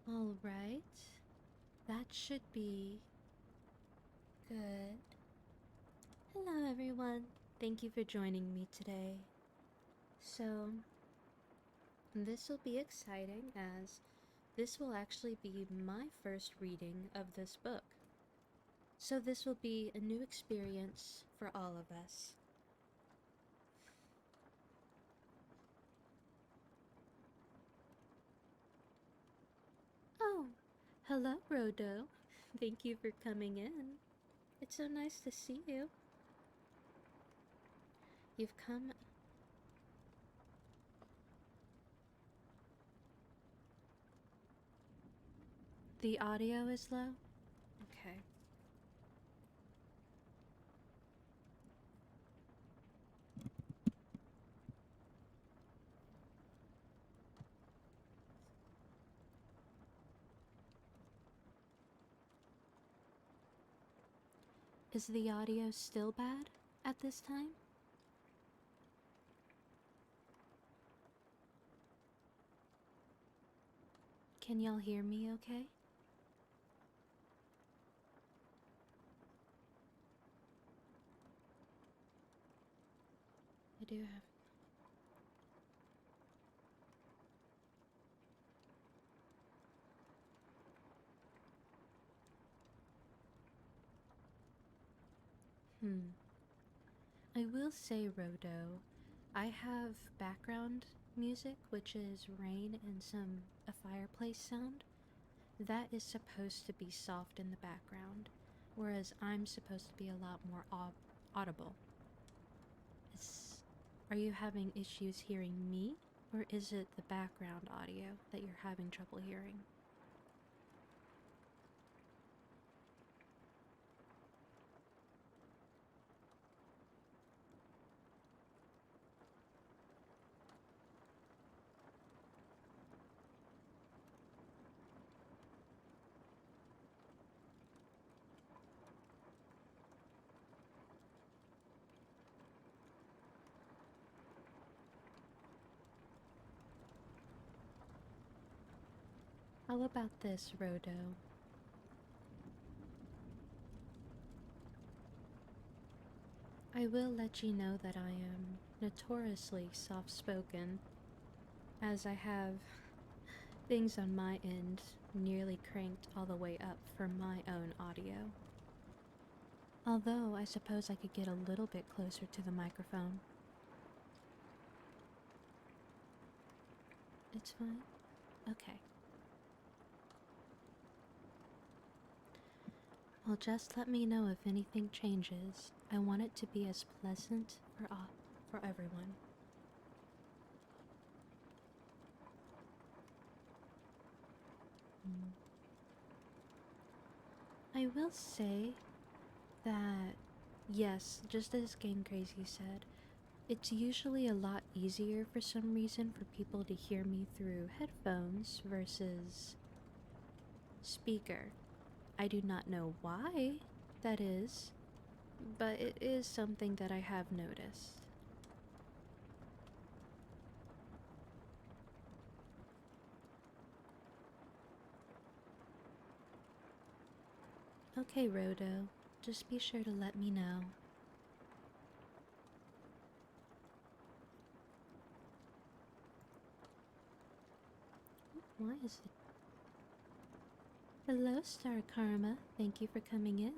All right. That should be good. Hello, everyone. Thank you for joining me today. So, this will be exciting as this will actually be my first reading of this book. So, this will be a new experience for all of us. Oh, hello, Rodo. Thank you for coming in. It's so nice to see you. You've come. The audio is low? Okay. Is the audio still bad at this time? Can y'all hear me okay? I do have. I will say, Rodo, I have background music, which is rain and a fireplace sound. That is supposed to be soft in the background, whereas I'm supposed to be a lot more audible. Are you having issues hearing me, or is it the background audio that you're having trouble hearing? How about this, Rodo? I will let you know that I am notoriously soft spoken, as I have things on my end nearly cranked all the way up for my own audio. Although I suppose I could get a little bit closer to the microphone. It's fine? Okay. Well, just let me know if anything changes. I want it to be as pleasant for everyone. I will say that, yes, just as Game Crazy said, it's usually a lot easier for some reason for people to hear me through headphones versus speaker. I do not know why that is, but it is something that I have noticed. Okay, Rodo, just be sure to let me know. Why is it? Hello, Star Karma. Thank you for coming in.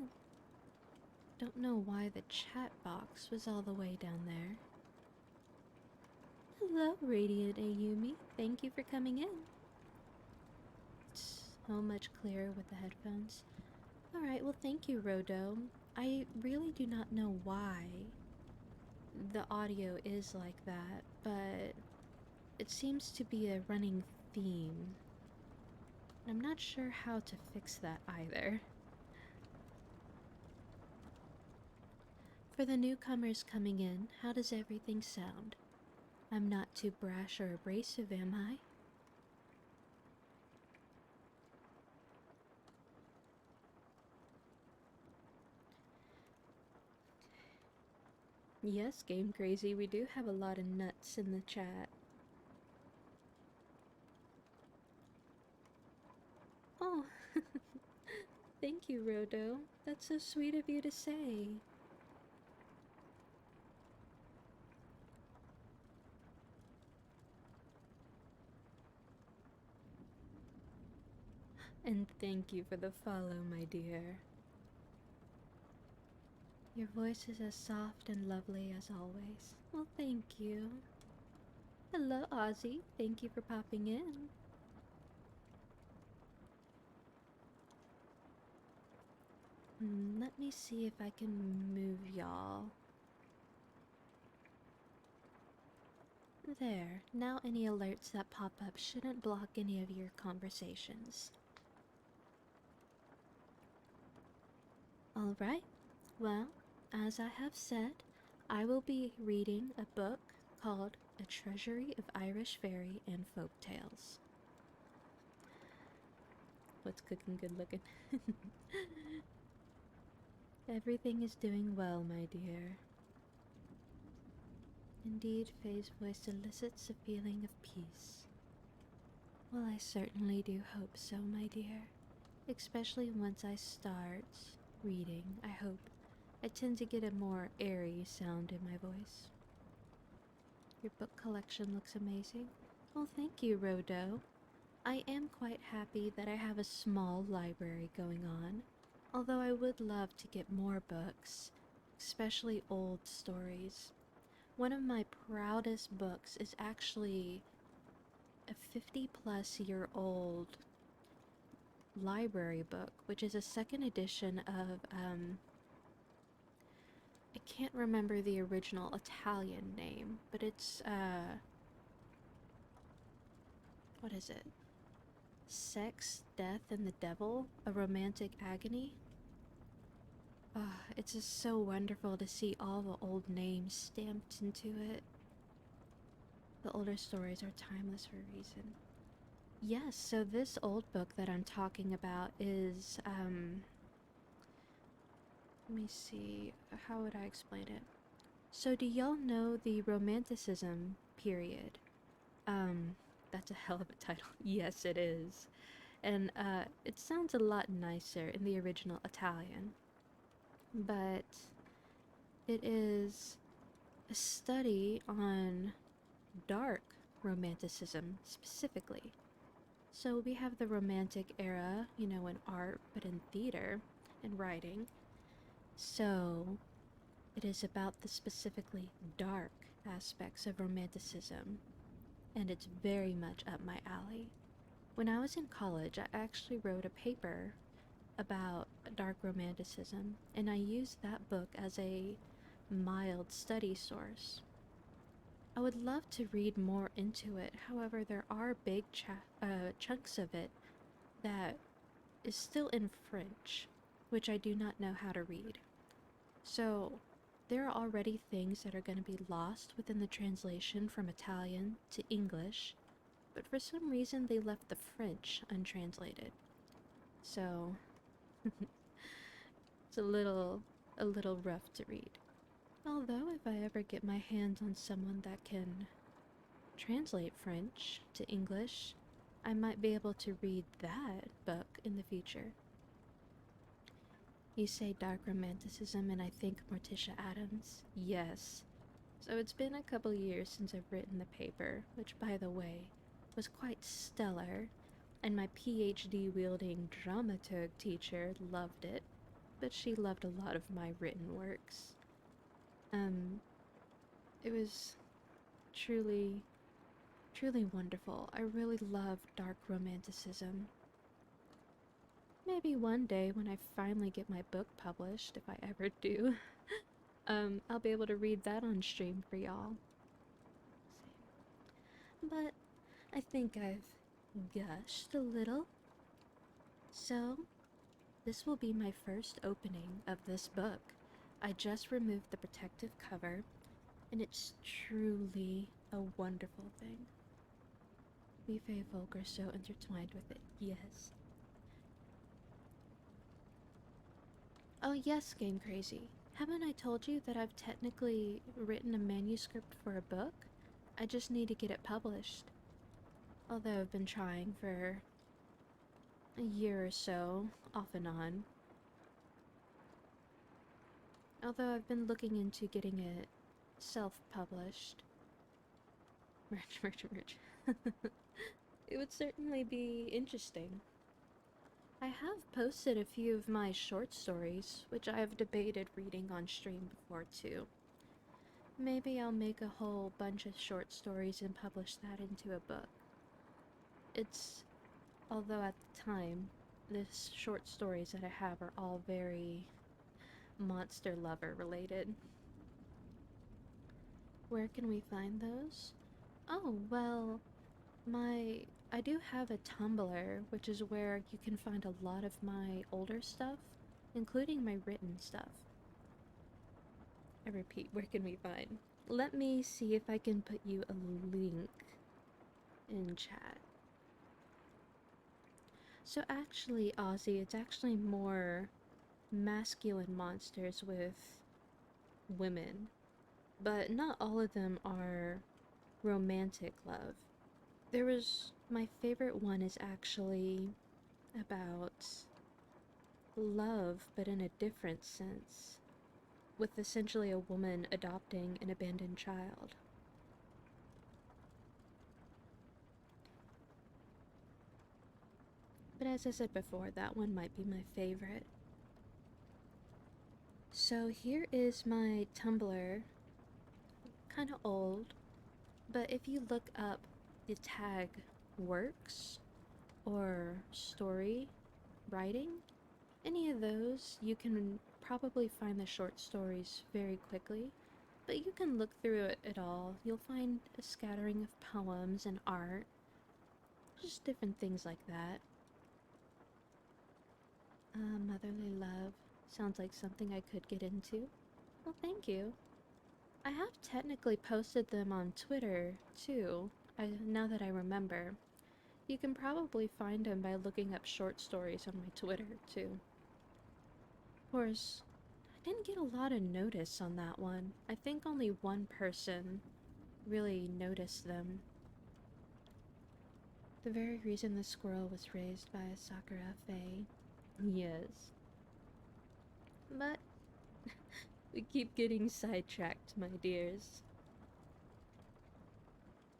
Don't know why the chat box was all the way down there. Hello, Radiant Ayumi. Thank you for coming in. It's so much clearer with the headphones. Alright, well, thank you, Rodo. I really do not know why the audio is like that, but it seems to be a running theme. I'm not sure how to fix that either. For the newcomers coming in, how does everything sound? I'm not too brash or abrasive, am I? Yes, Game Crazy, we do have a lot of nuts in the chat. Thank you, Rodo. That's so sweet of you to say. And thank you for the follow, my dear. Your voice is as soft and lovely as always. Well, thank you. Hello, Ozzy. Thank you for popping in. Let me see if I can move y'all. There. Now any alerts that pop up shouldn't block any of your conversations. Alright. Well, as I have said, I will be reading a book called A Treasury of Irish Fairy and Folk Tales. What's cooking good looking? Everything is doing well, my dear. Indeed, Faye's voice elicits a feeling of peace. Well, I certainly do hope so, my dear. Especially once I start reading, I hope. I tend to get a more airy sound in my voice. Your book collection looks amazing. Well, thank you, Rodo. I am quite happy that I have a small library going on, although I would love to get more books, especially old stories. One of my proudest books is actually a 50-plus-year-old library book, which is a second edition of, I can't remember the original Italian name, but it's, what is it? Sex, Death, and the Devil, A Romantic Agony. It's just so wonderful to see all the old names stamped into it. The older stories are timeless for a reason. Yes, so this old book that I'm talking about is, let me see, how would I explain it? So do y'all know the Romanticism period? That's a hell of a title. Yes, it is. And, it sounds a lot nicer in the original Italian. But it is a study on dark romanticism specifically. So we have the Romantic era, in art, but in theater and writing. So it is about the specifically dark aspects of Romanticism, and it's very much up my alley. When I was in college, I actually wrote a paper about dark romanticism, and I used that book as a mild study source. I would love to read more into it, however, there are big chunks of it that is still in French, which I do not know how to read. So, there are already things that are going to be lost within the translation from Italian to English, but for some reason they left the French untranslated. So, it's a little rough to read. Although if I ever get my hands on someone that can translate French to English, I might be able to read that book in the future. You say dark romanticism and I think Morticia Adams. Yes. So it's been a couple years since I've written the paper, which by the way, was quite stellar, and my PhD wielding dramaturg teacher loved it, but she loved a lot of my written works. It was truly wonderful. I really love dark romanticism. Maybe one day when I finally get my book published, if I ever do, I'll be able to read that on stream for y'all. But I think I've gushed a little. So, this will be my first opening of this book. I just removed the protective cover, and it's truly a wonderful thing. We FaeWorks are so intertwined with it, yes. Oh yes, Game Crazy. Haven't I told you that I've technically written a manuscript for a book? I just need to get it published. Although I've been trying for a year or so, off and on. Although I've been looking into getting it self-published. Merch, merch, merch. It would certainly be interesting. I have posted a few of my short stories, which I have debated reading on stream before too. Maybe I'll make a whole bunch of short stories and publish that into a book. Although at the time, the short stories that I have are all very monster lover related. Where can we find those? Oh, well, I do have a Tumblr, which is where you can find a lot of my older stuff, including my written stuff. I repeat, where can we find? Let me see if I can put you a link in chat. So actually, Ozzy, it's actually more masculine monsters with women, but not all of them are romantic love. My favorite one is actually about love, but in a different sense, with essentially a woman adopting an abandoned child. But as I said before, that one might be my favorite. So here is my Tumblr, kind of old, but if you look up the tag works or story writing, any of those, you can probably find the short stories very quickly, but you can look through it all. You'll find a scattering of poems and art, just different things like that. Motherly love sounds like something I could get into. Well, thank you. I have technically posted them on Twitter, too, now that I remember. You can probably find them by looking up short stories on my Twitter, too. Of course, I didn't get a lot of notice on that one. I think only one person really noticed them. The very reason the squirrel was raised by a Sakura Fae. Yes. But we keep getting sidetracked, my dears.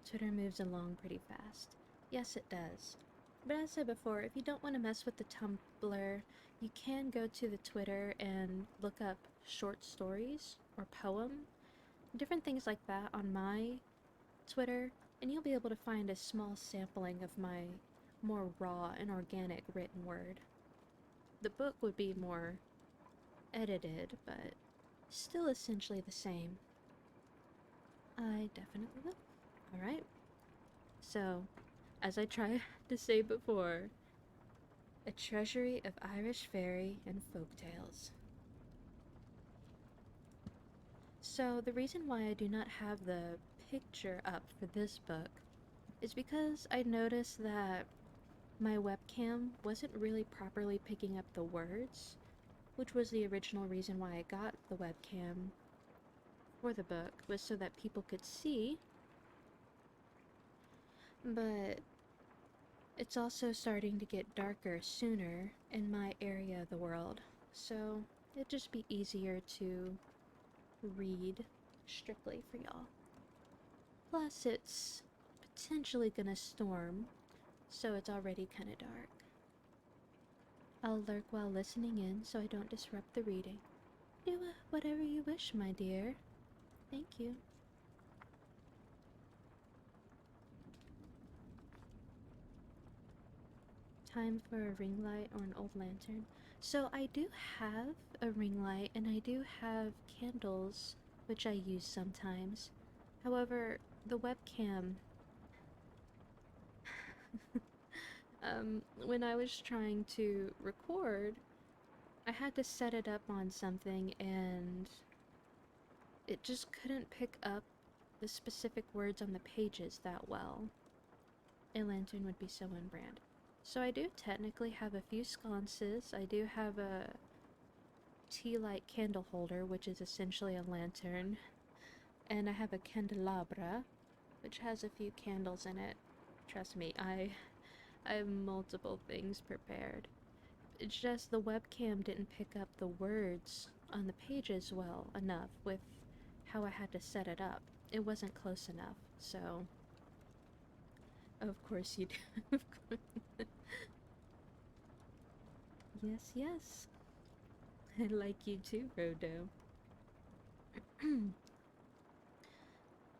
Twitter moves along pretty fast. Yes, it does. But as I said before, if you don't want to mess with the Tumblr, you can go to the Twitter and look up short stories or poem, different things like that on my Twitter, and you'll be able to find a small sampling of my more raw and organic written word. The book would be more edited, but still essentially the same. I definitely will. Alright. So, as I tried to say before, a treasury of Irish fairy and folk tales. So, the reason why I do not have the picture up for this book is because I noticed that my webcam wasn't really properly picking up the words, which was the original reason why I got the webcam for the book, was so that people could see. But it's also starting to get darker sooner in my area of the world, so it'd just be easier to read strictly for y'all. Plus, it's potentially gonna storm, so it's already kinda dark. I'll lurk while listening in so I don't disrupt the reading. Do whatever you wish, my dear. Thank you. Time for a ring light or an old lantern. So I do have a ring light and I do have candles, which I use sometimes. However, the webcam, when I was trying to record, I had to set it up on something and it just couldn't pick up the specific words on the pages that well. A lantern would be so on brand. So I do technically have a few sconces. I do have a tea light candle holder, which is essentially a lantern. And I have a candelabra, which has a few candles in it. Trust me, I I have multiple things prepared. It's just the webcam didn't pick up the words on the pages well enough with how I had to set it up. It wasn't close enough, so of course you do. Yes, yes. I like you too, Rodo.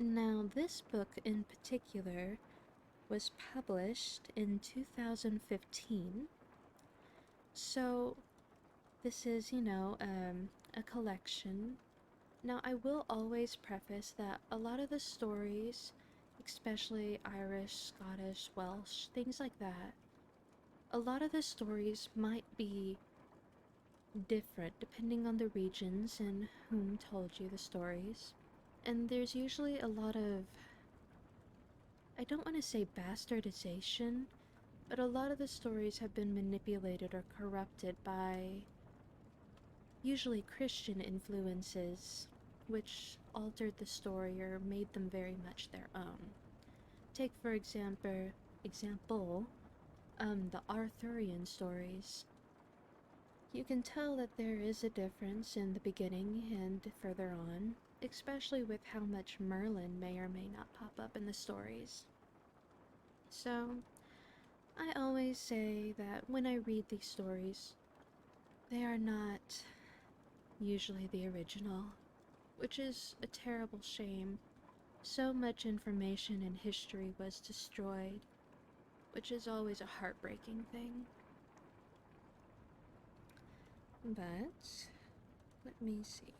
Now, this book in particular was published in 2015. So, this is, a collection. Now, I will always preface that a lot of the stories, especially Irish, Scottish, Welsh, things like that, a lot of the stories might be different depending on the regions and whom told you the stories. And there's usually a lot of, I don't want to say bastardization, but a lot of the stories have been manipulated or corrupted by usually Christian influences, which altered the story or made them very much their own. Take for example, the Arthurian stories. You can tell that there is a difference in the beginning and further on, especially with how much Merlin may or may not pop up in the stories. So, I always say that when I read these stories, they are not usually the original, which is a terrible shame. So much information and history was destroyed, which is always a heartbreaking thing. But, let me see.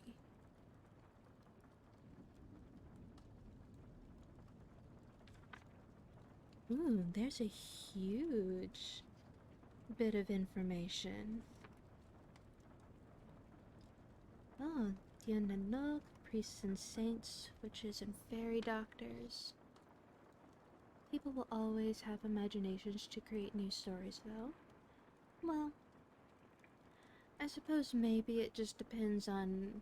Ooh, there's a huge bit of information. Oh, Diananog, priests and saints, witches and fairy doctors. People will always have imaginations to create new stories, though. Well, I suppose maybe it just depends on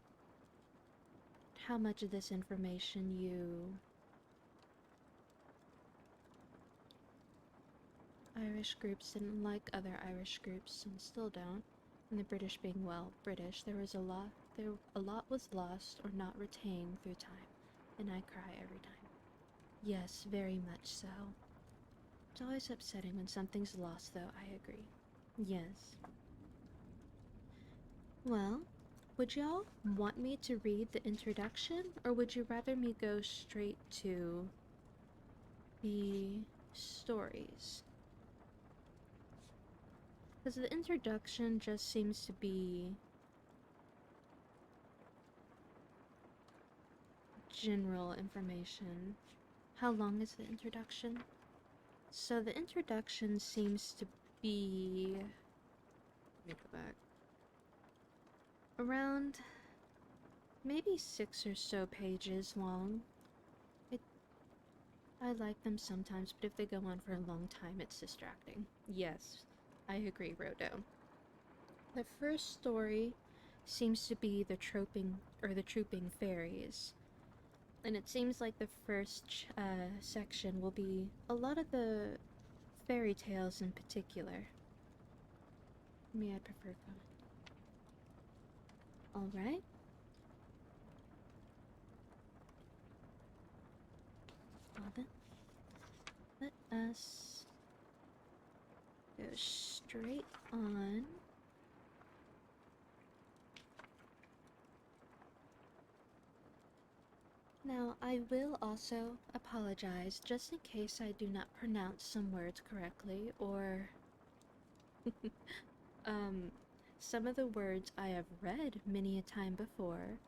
how much of this information you... Irish groups didn't like other Irish groups and still don't. And the British being, well, British, a lot was lost or not retained through time. And I cry every time. Yes, very much so. It's always upsetting when something's lost, though, I agree. Yes. Well, would y'all want me to read the introduction, or would you rather me go straight to the stories? Because the introduction just seems to be general information. How long is the introduction? So the introduction seems to be... Let me go back. Around maybe 6 or so pages long. I like them sometimes, but if they go on for a long time, it's distracting. Yes, I agree, Rodo. The first story seems to be the trooping fairies. And it seems like the first section will be a lot of the fairy tales in particular. Me, I prefer fun. Alright. Well then, let us go straight on. Now, I will also apologize just in case I do not pronounce some words correctly, or some of the words I have read many a time before,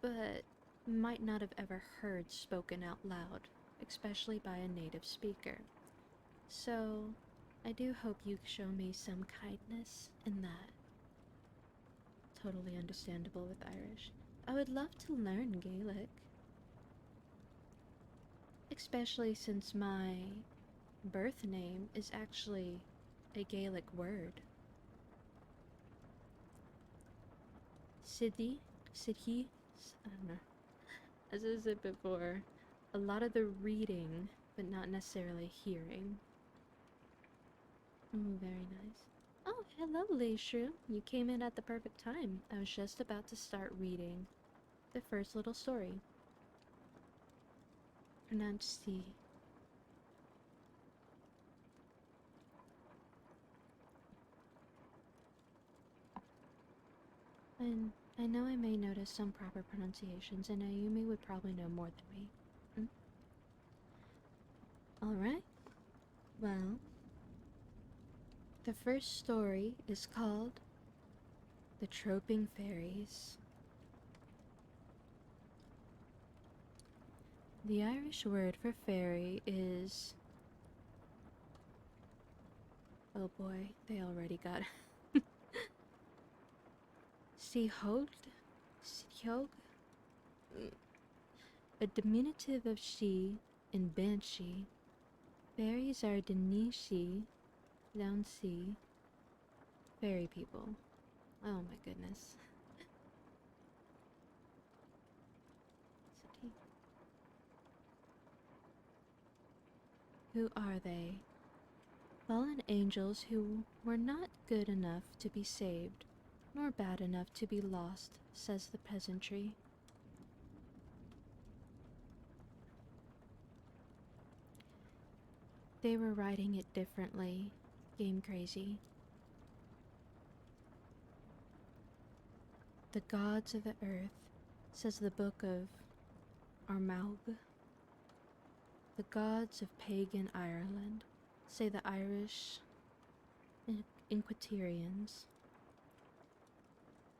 but might not have ever heard spoken out loud, especially by a native speaker. So, I do hope you show me some kindness in that. Totally understandable with Irish. I would love to learn Gaelic. Especially since my birth name is actually a Gaelic word. Sidhi? Sidhi? I don't know. As I said before, a lot of the reading, but not necessarily hearing. Very nice. Oh, hello, Leishru. You came in at the perfect time. I was just about to start reading the first little story. Pronounced C. And I know I may notice some proper pronunciations, and Ayumi would probably know more than me. Alright, well, the first story is called The Troping Fairies. The Irish word for fairy is... Oh boy, they already got Sihog? Sihog? A diminutive of she and banshee. Fairies are Denishi, down sea, fairy people. Oh my goodness. Who are they? Fallen angels who were not good enough to be saved, nor bad enough to be lost, says the peasantry. They were writing it differently, game crazy. The gods of the earth, says the book of Armaug. The gods of pagan Ireland, say the Irish Inquisitorians.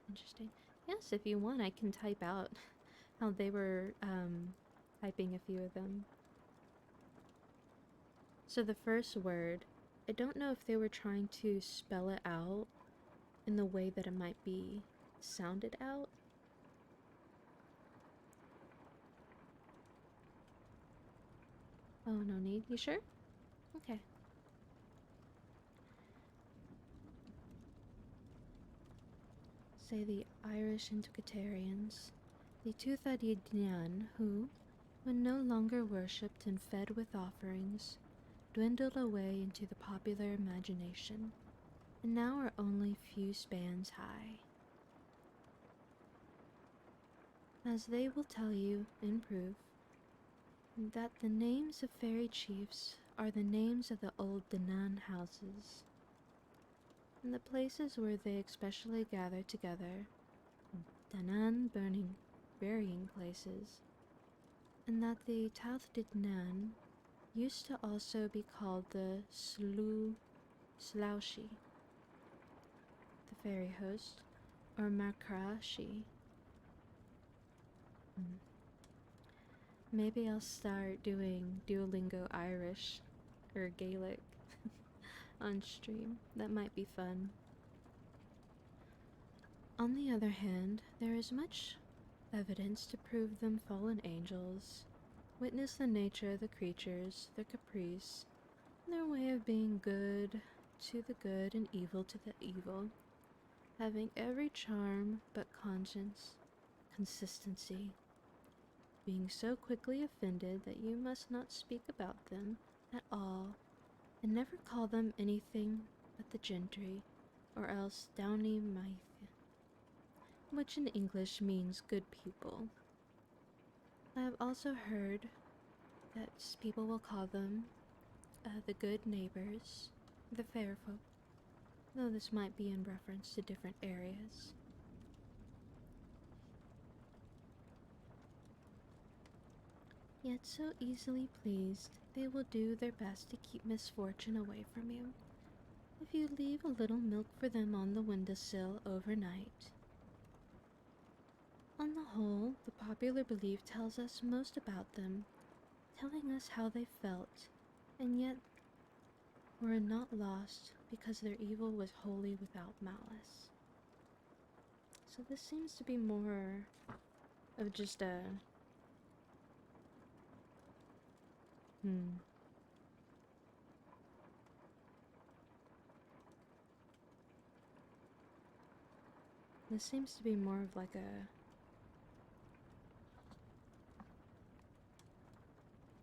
Interesting. Yes, if you want, I can type out how they were typing a few of them. So the first word, I don't know if they were trying to spell it out in the way that it might be sounded out. Oh, no need. You sure? Okay. Say the Irish Inquisitorians, the Tuatha who, when no longer worshipped and fed with offerings, dwindled away into the popular imagination, and now are only few spans high. As they will tell you in proof, that the names of fairy chiefs are the names of the old Danann houses, and the places where they especially gather together, Danann burying places, and that the Taoth Danann used to also be called the Sloushi, the fairy host, or Makrashi. Maybe I'll start doing Duolingo Irish or Gaelic on stream. That might be fun. On the other hand, there is much evidence to prove them fallen angels. Witness the nature of the creatures, their caprice, their way of being good to the good and evil to the evil, having every charm but conscience, consistency, being so quickly offended that you must not speak about them at all, and never call them anything but the gentry, or else downy maith, which in English means good people. I have also heard that people will call them the good neighbors, the fair folk, though this might be in reference to different areas. Yet so easily pleased, they will do their best to keep misfortune away from you, if you leave a little milk for them on the windowsill overnight. On the whole, the popular belief tells us most about them, telling us how they felt, and yet were not lost because their evil was wholly without malice. So this seems to be more of just a... This seems to be more of like a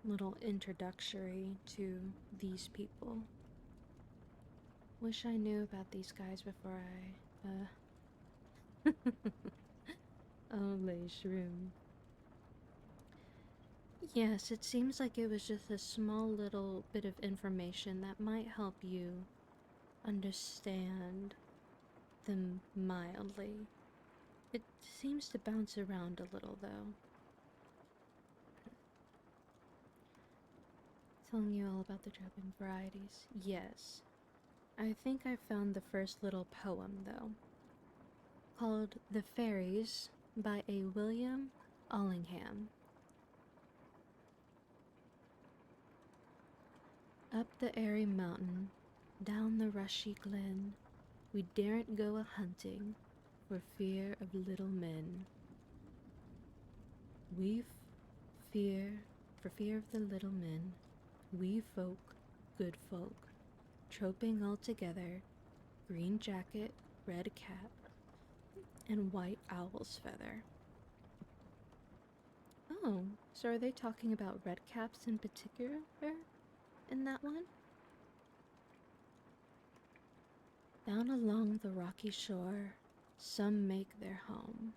little introductory to these people. Wish I knew about these guys before I, Oh, lay shroom. Yes, it seems like it was just a small little bit of information that might help you understand them mildly. It seems to bounce around a little, though. Telling you all about the dropping varieties. Yes. I think I found the first little poem, though, called The Fairies by a William Allingham. Up the airy mountain, down the rushy glen, we daren't go a-hunting for fear of little men. We fear, for fear of the little men, we folk, good folk, troping all together, green jacket, red cap, and white owl's feather. Oh, so are they talking about red caps in particular in that one? Down along the rocky shore, some make their home.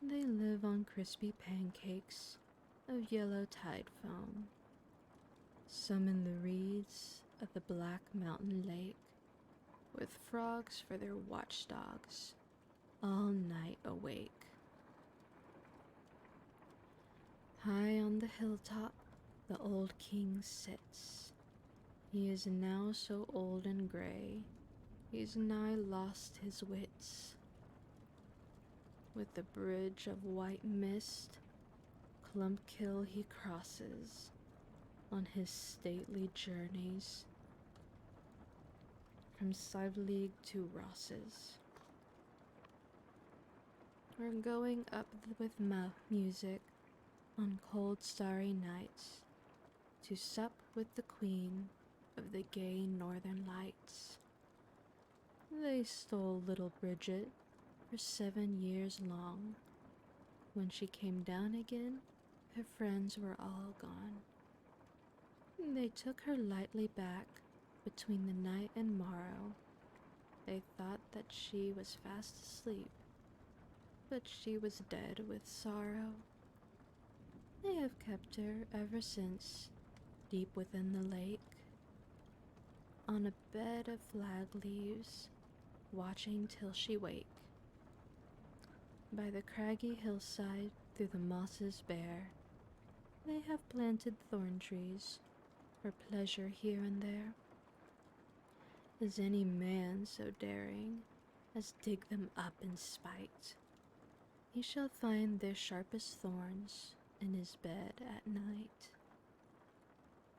They live on crispy pancakes of yellow tide foam. Some in the reeds of the black mountain lake, with frogs for their watchdogs, all night awake. High on the hilltop, the old king sits. He is now so old and gray, he's nigh lost his wits. With the bridge of white mist, Clumpkill he crosses on his stately journeys from Sivelig to Rosses. We're going up with music on cold starry nights to sup with the queen of the gay northern lights. They stole little Bridget for 7 years long. When she came down again, her friends were all gone. They took her lightly back between the night and morrow. They thought that she was fast asleep, but she was dead with sorrow. They have kept her ever since, deep within the lake, on a bed of flag leaves, watching till she wake. By the craggy hillside, through the mosses bare, they have planted thorn trees for pleasure here and there. Is any man so daring as dig them up in spite? He shall find their sharpest thorns in his bed at night.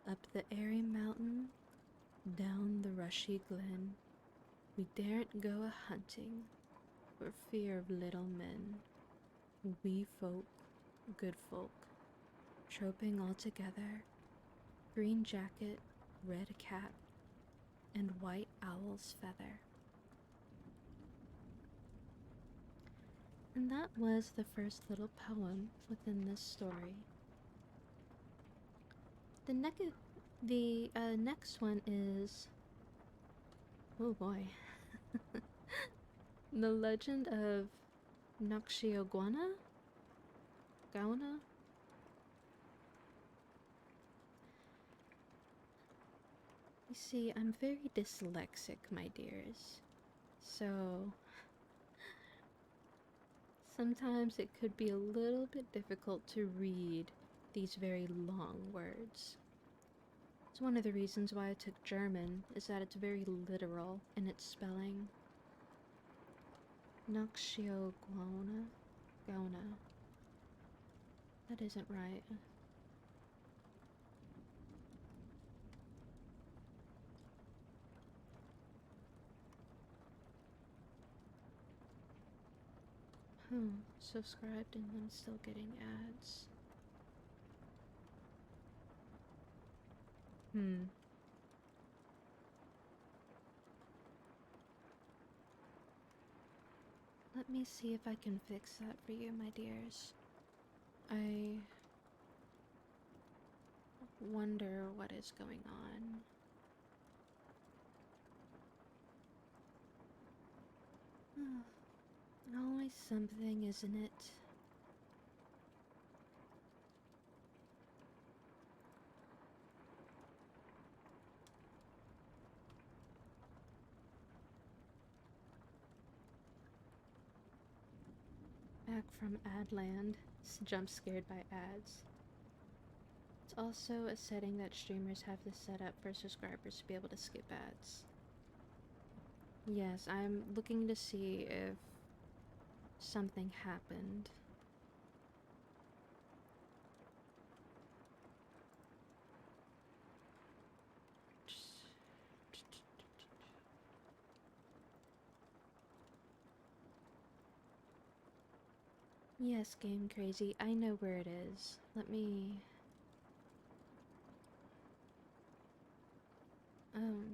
Up the airy mountain, down the rushy glen, we daren't go a-hunting for fear of little men. We folk, good folk, troping all together, green jacket, red cap, and white owl's feather. And that was the first little poem within this story. The next one is, oh boy, The Legend of Gauna? You see, I'm very dyslexic, my dears, so sometimes it could be a little bit difficult to read these very long words. It's one of the reasons why I took German, is that it's very literal in its spelling. Gauna. That isn't right. Subscribed and I'm still getting ads. Let me see if I can fix that for you, my dears. I wonder what is going on. definitely something, isn't it? Back from Adland, jump scared by ads. It's also a setting that streamers have to set up for subscribers to be able to skip ads. Yes, I'm looking to see if something happened. Yes, Game Crazy, I know where it is. Let me... Um...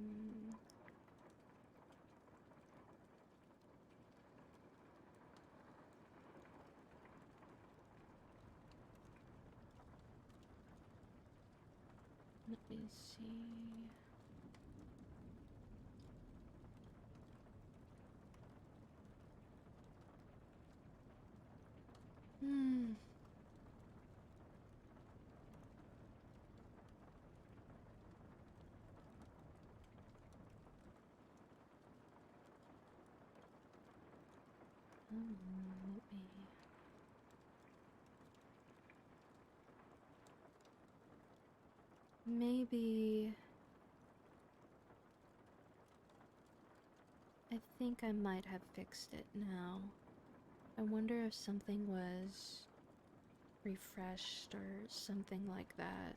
Let me see... Hmm... let me... Maybe... I think I might have fixed it now. I wonder if something was refreshed or something like that.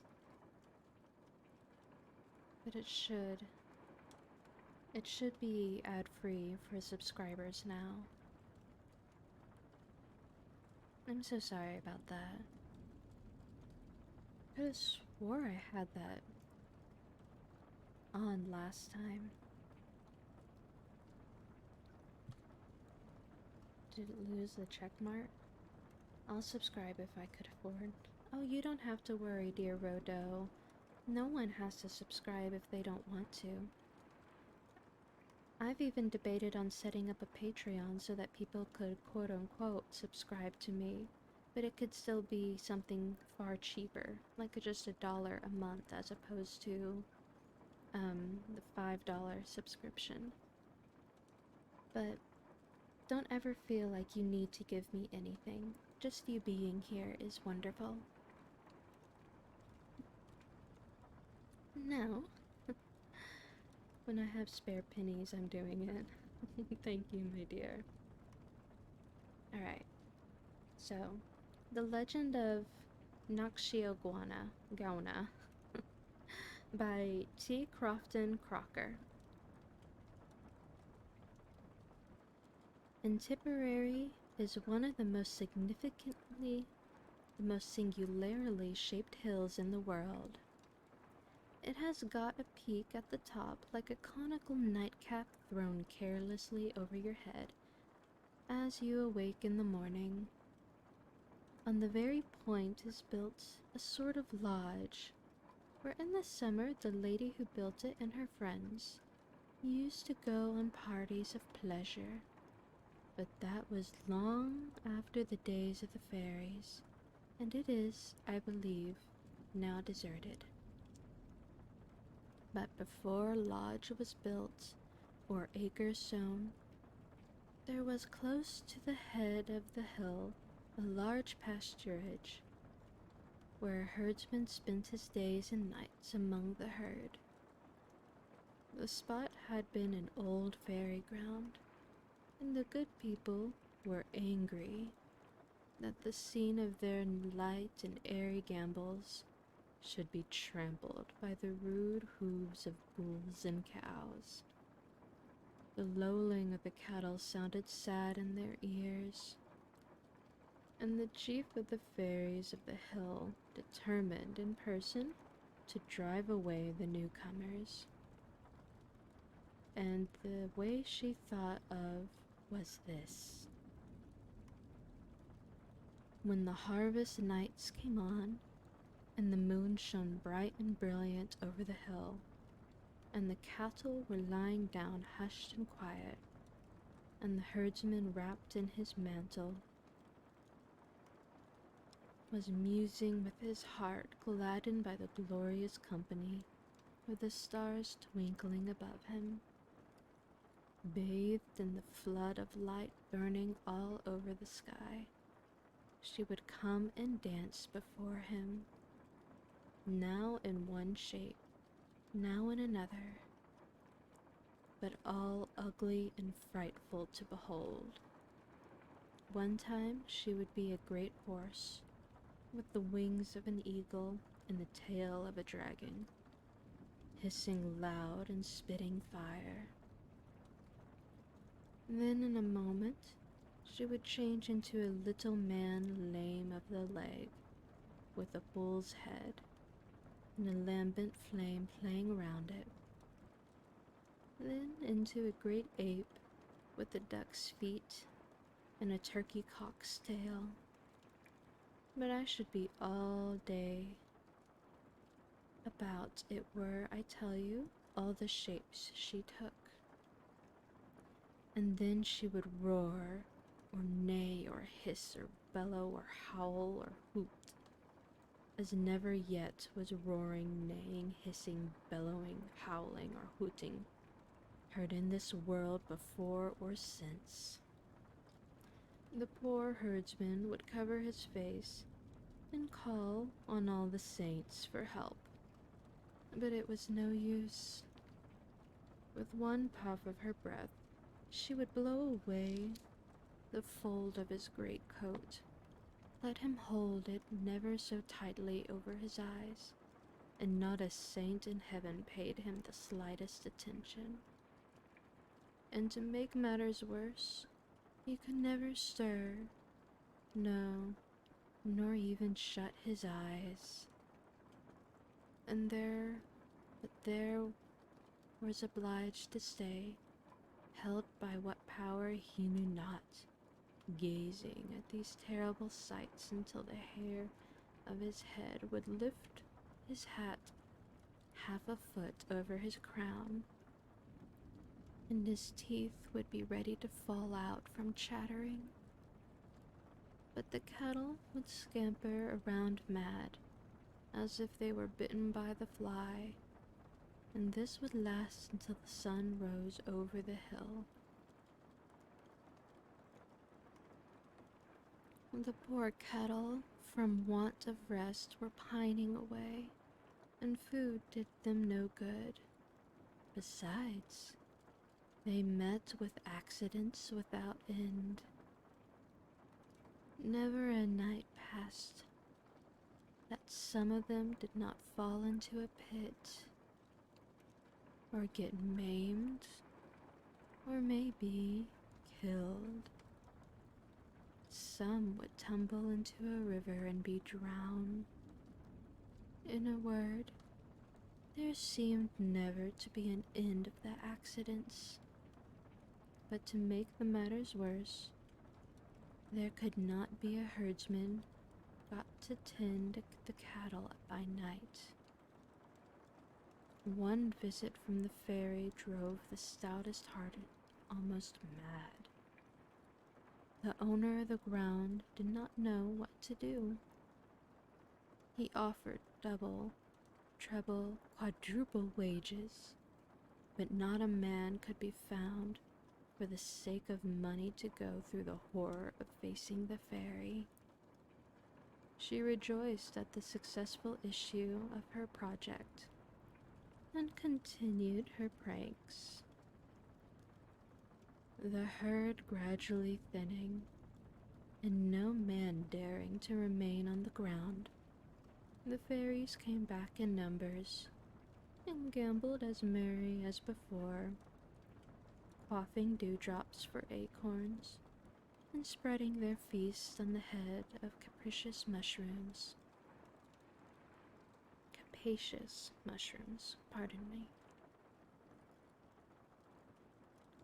But it should. It should be ad-free for subscribers now. I'm so sorry about that. I could have swore I had that on last time. Did it lose the check mark? I'll subscribe if I could afford. Oh, you don't have to worry, dear Rodo. No one has to subscribe if they don't want to. I've even debated on setting up a Patreon so that people could quote-unquote subscribe to me, but it could still be something far cheaper, like just $1 a month as opposed to the $5 subscription. But don't ever feel like you need to give me anything. Just you being here is wonderful. No. When I have spare pennies, I'm doing it. Thank you, my dear. Alright, so the legend of Gauna by T. Crofton Crocker. In Tipperary is one of the most singularly shaped hills in the world. It has got a peak at the top like a conical nightcap thrown carelessly over your head as you awake in the morning. On the very point is built a sort of lodge, where in the summer the lady who built it and her friends used to go on parties of pleasure. But that was long after the days of the fairies, and it is, I believe, now deserted. But before lodge was built, or acres sown, there was close to the head of the hill a large pasturage, where a herdsman spent his days and nights among the herd. The spot had been an old fairy ground, and the good people were angry that the scene of their light and airy gambols should be trampled by the rude hooves of bulls and cows. The lowing of the cattle sounded sad in their ears, and the chief of the fairies of the hill determined in person to drive away the newcomers. And the way she thought of was this. When the harvest nights came on, and the moon shone bright and brilliant over the hill, and the cattle were lying down hushed and quiet, and the herdsman, wrapped in his mantle, was musing with his heart gladdened by the glorious company, with the stars twinkling above him, bathed in the flood of light burning all over the sky. She would come and dance before him, now in one shape, now in another, but all ugly and frightful to behold. One time she would be a great horse, with the wings of an eagle and the tail of a dragon, hissing loud and spitting fire. Then in a moment she would change into a little man, lame of the leg, with a bull's head and a lambent flame playing round it, then into a great ape with a duck's feet and a turkey cock's tail. But I should be all day about it were I tell you all the shapes she took. And then she would roar, or neigh, or hiss, or bellow, or howl, or hoot, as never yet was roaring, neighing, hissing, bellowing, howling, or hooting heard in this world before or since. The poor herdsman would cover his face and call on all the saints for help, but it was no use. With one puff of her breath, she would blow away the fold of his great coat, let him hold it never so tightly over his eyes, and not a saint in heaven paid him the slightest attention. And to make matters worse, he could never stir, no, nor even shut his eyes. And there was obliged to stay, held by what power he knew not, gazing at these terrible sights until the hair of his head would lift his hat half a foot over his crown, and his teeth would be ready to fall out from chattering. But the cattle would scamper around mad, as if they were bitten by the fly, and this would last until the sun rose over the hill. The poor cattle, from want of rest, were pining away, and food did them no good. Besides, they met with accidents without end. Never a night passed that some of them did not fall into a pit, or get maimed, or maybe killed. Some would tumble into a river and be drowned. In a word, there seemed never to be an end of the accidents. But to make the matters worse, there could not be a herdsman got to tend the cattle by night. One visit from the ferry drove the stoutest hearted almost mad. The owner of the ground did not know what to do. He offered double, treble, quadruple wages, but not a man could be found for the sake of money to go through the horror of facing the ferry. She rejoiced at the successful issue of her project and continued her pranks. The herd gradually thinning, and no man daring to remain on the ground, the fairies came back in numbers and gambled as merry as before, quaffing dewdrops for acorns and spreading their feast on the head of capacious mushrooms, pardon me.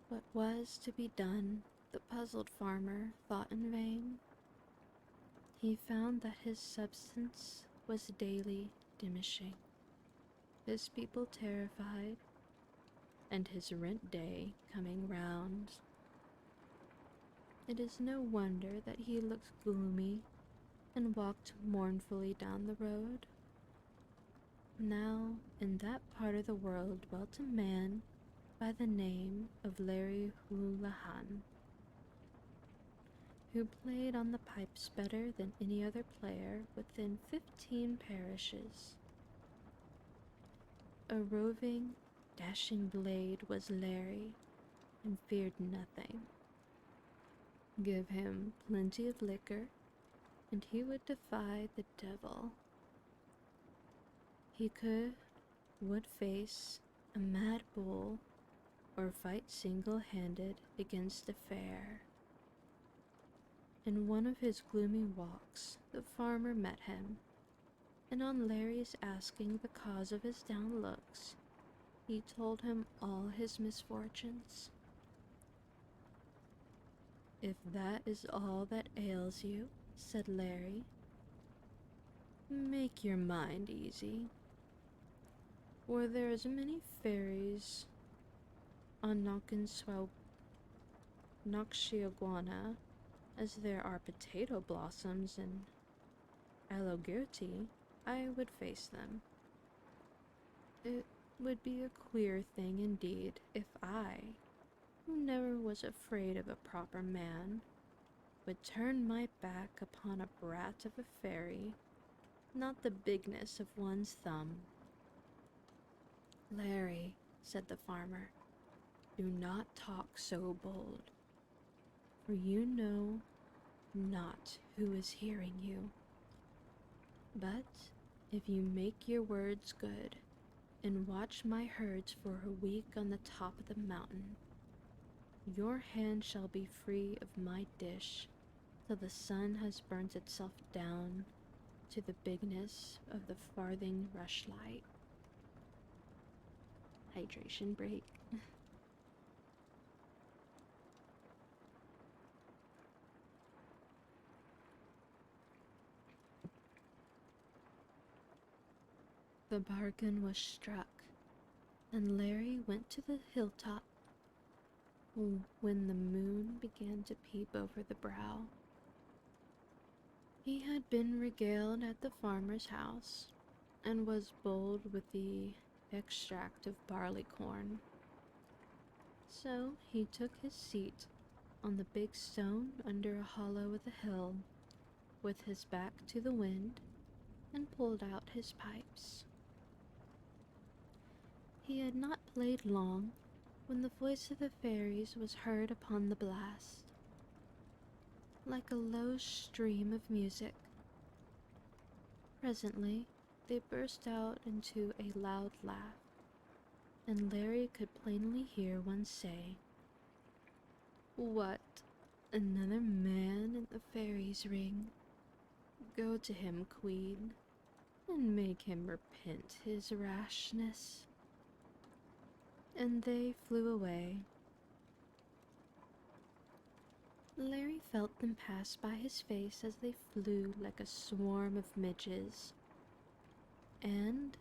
What was to be done, the puzzled farmer thought in vain. He found that his substance was daily diminishing, his people terrified, and his rent day coming round. It is no wonder that he looked gloomy and walked mournfully down the road. Now, in that part of the world dwelt a man by the name of Larry Houlihan, who played on the pipes better than any other player within 15 parishes. A roving, dashing blade was Larry, and feared nothing. Give him plenty of liquor, and he would defy the devil. He would face a mad bull or fight single-handed against a fair. In one of his gloomy walks, the farmer met him, and on Larry's asking the cause of his down looks, he told him all his misfortunes. "If that is all that ails you," said Larry, "make your mind easy. Were there as many fairies on Noxiaguana as there are potato blossoms in Alogirty, I would face them. It would be a queer thing indeed if I, who never was afraid of a proper man, would turn my back upon a brat of a fairy, not the bigness of one's thumb." "Larry," said the farmer, "do not talk so bold, for you know not who is hearing you. But if you make your words good, and watch my herds for a week on the top of the mountain, your hand shall be free of my dish till the sun has burnt itself down to the bigness of the farthing rushlight." Hydration break. The bargain was struck, and Larry went to the hilltop when the moon began to peep over the brow. He had been regaled at the farmer's house, and was bold with the extract of barley corn. So he took his seat on the big stone under a hollow of the hill, with his back to the wind, and pulled out his pipes. He had not played long when the voice of the fairies was heard upon the blast, like a low stream of music. Presently they burst out into a loud laugh, and Larry could plainly hear one say, "What, another man in the fairies' ring? Go to him, queen, and make him repent his rashness." And they flew away. Larry felt them pass by his face as they flew like a swarm of midges, and,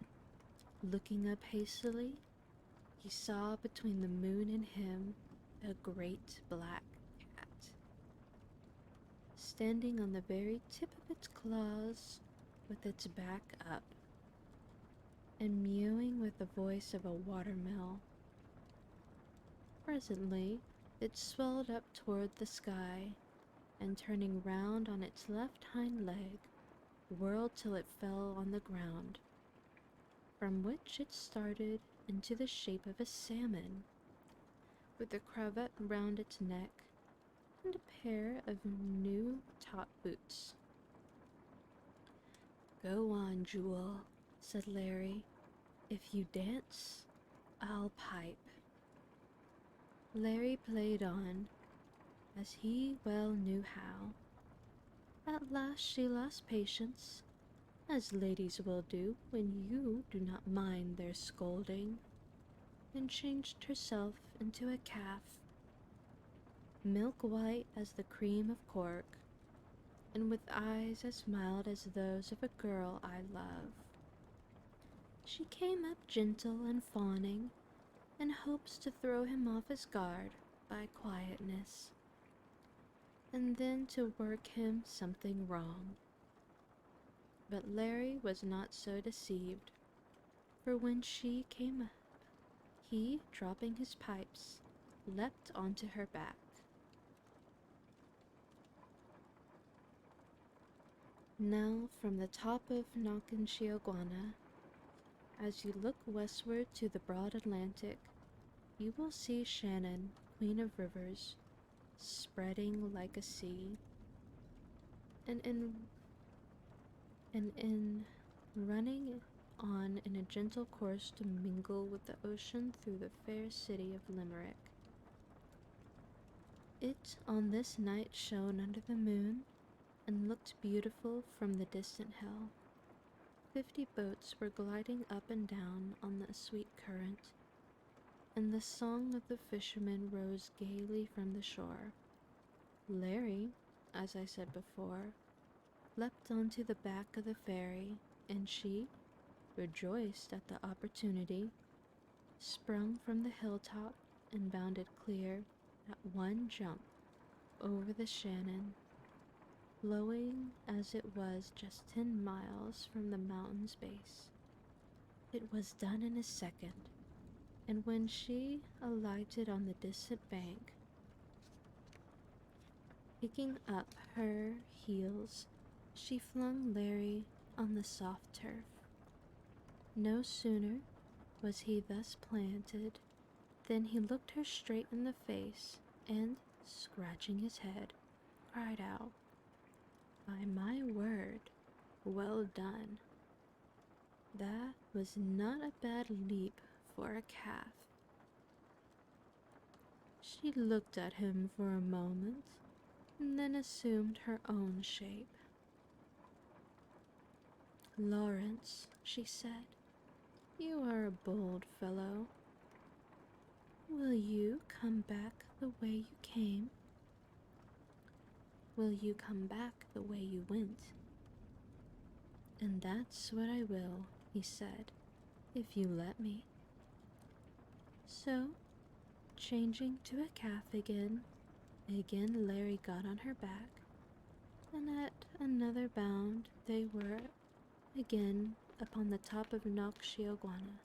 looking up hastily, he saw between the moon and him a great black cat, standing on the very tip of its claws with its back up, and mewing with the voice of a watermill. Presently it swelled up toward the sky, and turning round on its left hind leg, whirled till it fell on the ground, from which it started into the shape of a salmon, with a cravat round its neck, and a pair of new top boots. "Go on, Jewel," said Larry. "If you dance, I'll pipe." Larry played on, as he well knew how. At last she lost patience, as ladies will do when you do not mind their scolding, and changed herself into a calf, milk white as the cream of cork, and with eyes as mild as those of a girl I love. She came up gentle and fawning, and hopes to throw him off his guard by quietness. and then to work him something wrong. But Larry was not so deceived, for when she came up, he, dropping his pipes, leapt onto her back. Now, from the top of Nakanchiaguana, as you look westward to the broad Atlantic, you will see Shannon, Queen of Rivers, spreading like a sea, and in running on in a gentle course to mingle with the ocean through the fair city of Limerick. It on this night shone under the moon and looked beautiful from the distant hill. 50 boats were gliding up and down on the sweet current, and the song of the fishermen rose gaily from the shore. Larry, as I said before, leapt onto the back of the ferry, and she, rejoiced at the opportunity, sprung from the hilltop and bounded clear at one jump over the Shannon, blowing as it was just 10 miles from the mountain's base. It was done in a second, and when she alighted on the distant bank, picking up her heels, she flung Larry on the soft turf. No sooner was he thus planted than he looked her straight in the face and, scratching his head, cried out, "By my word, well done. That was not a bad leap for a calf." She looked at him for a moment, and then assumed her own shape. "Lawrence," she said, "you are a bold fellow. Will you come back the way you came? Will you come back the way you went?" "And that's what I will," he said, "if you let me." So, changing to a calf again Larry got on her back, and at another bound they were again upon the top of Nokshiogwana.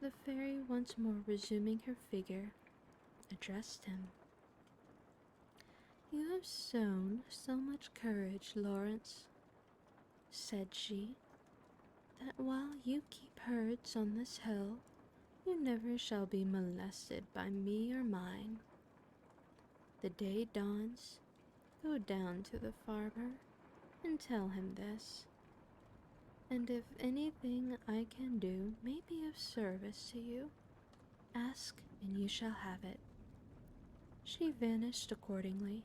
The fairy, once more resuming her figure, addressed him. "You have shown so much courage, Lawrence," said she, "that while you keep herds on this hill, you never shall be molested by me or mine. The day dawns, go down to the farmer and tell him this, and if anything I can do may be of service to you, ask and you shall have it." She vanished accordingly,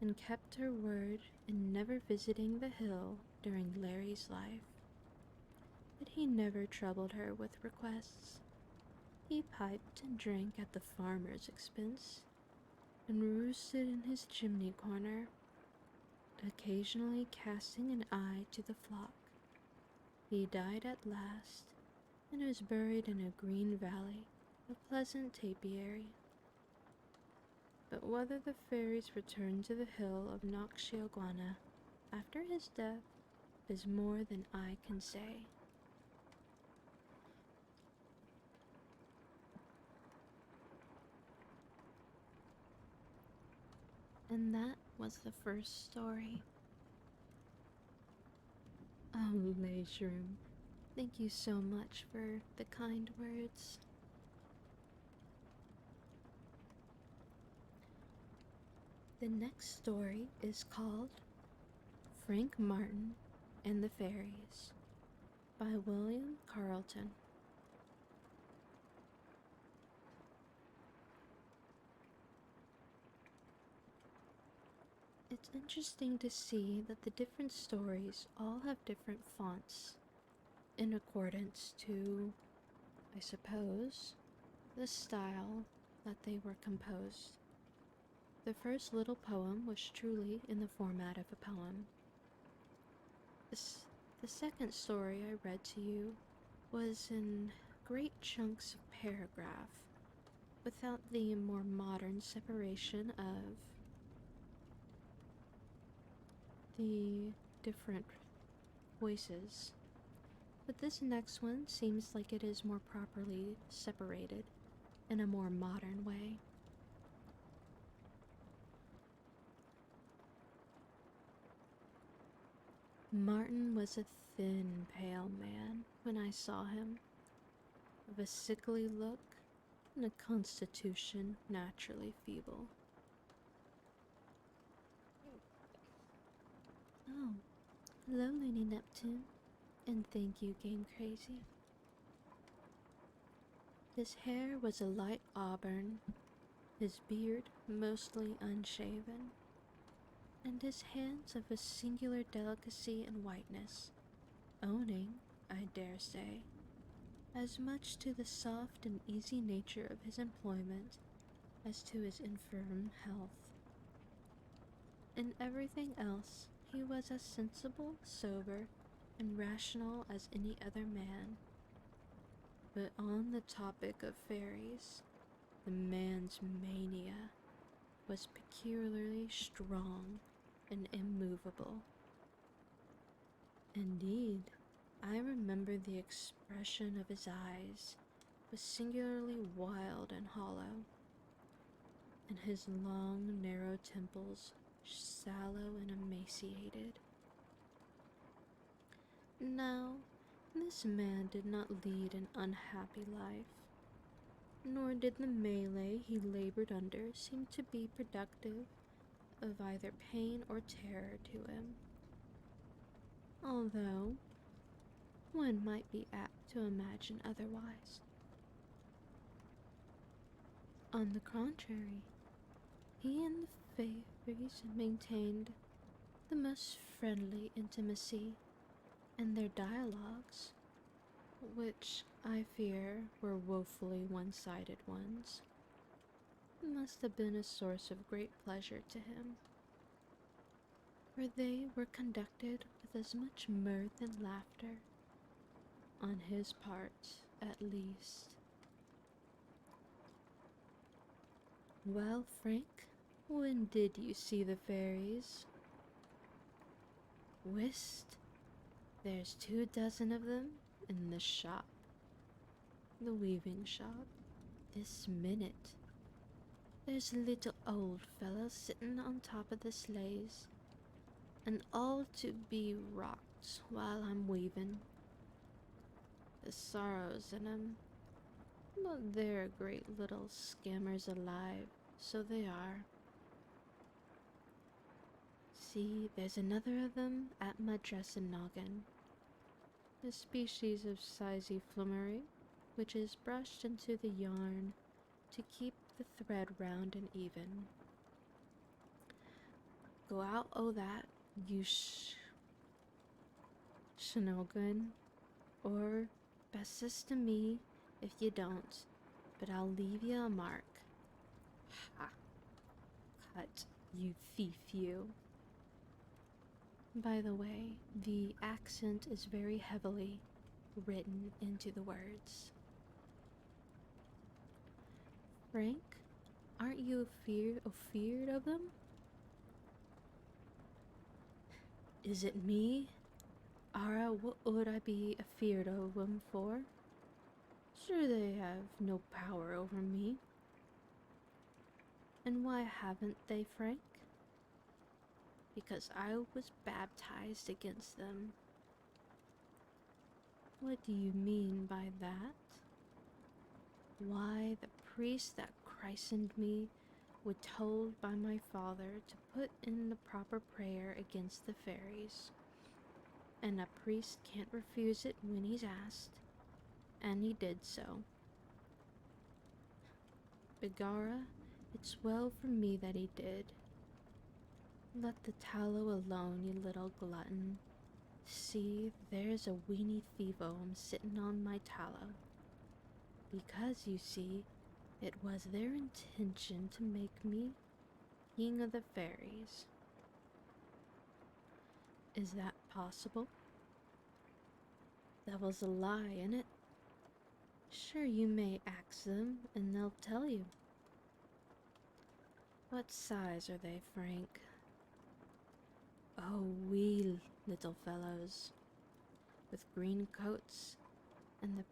and kept her word in never visiting the hill during Larry's life. But he never troubled her with requests. He piped and drank at the farmer's expense, and roosted in his chimney corner, occasionally casting an eye to the flock. He died at last, and was buried in a green valley, a pleasant tapiary. But whether the fairies returned to the hill of Nokshiogwana after his death is more than I can say. And that was the first story. Oh, Leishroom, thank you so much for the kind words. The next story is called Frank Martin and the Fairies by William Carleton. It's interesting to see that the different stories all have different fonts in accordance to, I suppose, the style that they were composed. The first little poem was truly in the format of a poem. The second story I read to you was in great chunks of paragraph, without the more modern separation of the different voices, but this next one seems like it is more properly separated in a more modern way. Martin was a thin, pale man when I saw him, of a sickly look and a constitution naturally feeble. Oh, hello, Lady Neptune, and thank you, Game Crazy. His hair was a light auburn, his beard mostly unshaven, and his hands of a singular delicacy and whiteness, owning, I dare say, as much to the soft and easy nature of his employment as to his infirm health. In everything else, he was as sensible, sober, and rational as any other man. But on the topic of fairies, the man's mania was peculiarly strong and immovable. Indeed, I remember the expression of his eyes was singularly wild and hollow, and his long, narrow temples sallow and emaciated. Now, this man did not lead an unhappy life, nor did the melee he labored under seem to be productive of either pain or terror to him, although one might be apt to imagine otherwise. On the contrary, he and the fairies maintained the most friendly intimacy, and their dialogues, which I fear were woefully one-sided ones, must have been a source of great pleasure to him, for they were conducted with as much mirth and laughter, on his part at least. Well, Frank, when did you see the fairies? Whist, there's 24 of them in the shop, the weaving shop, this minute. There's a little old fellow sitting on top of the sleighs, and all to be rocked while I'm weaving. The sorrows in 'em, but they're great little scammers alive, so they are. See, there's another of them at my dressing noggin, a species of sizey flummery, which is brushed into the yarn to keep the thread round and even. Go out o' that, you Shinogun, or bestest to me if you don't, but I'll leave you a mark. Ha! Cut, you thief, you. By the way, the accent is very heavily written into the words. Frank, aren't you afeard of them? Is it me? Ara, what would I be afeard of them for? Sure they have no power over me. And why haven't they, Frank? Because I was baptized against them. What do you mean by that? Why, the priest that christened me was told by my father to put in the proper prayer against the fairies, and a priest can't refuse it when he's asked, and he did so. Begorra, it's well for me that he did. Let the tallow alone, you little glutton. See, there's a weeny thief-o-'em sitting on my tallow. Because, you see, it was their intention to make me king of the fairies. Is that possible? That was a lie, innit? Sure, you may ask them, and they'll tell you. What size are they, Frank? Oh, wee little fellows with green coats and the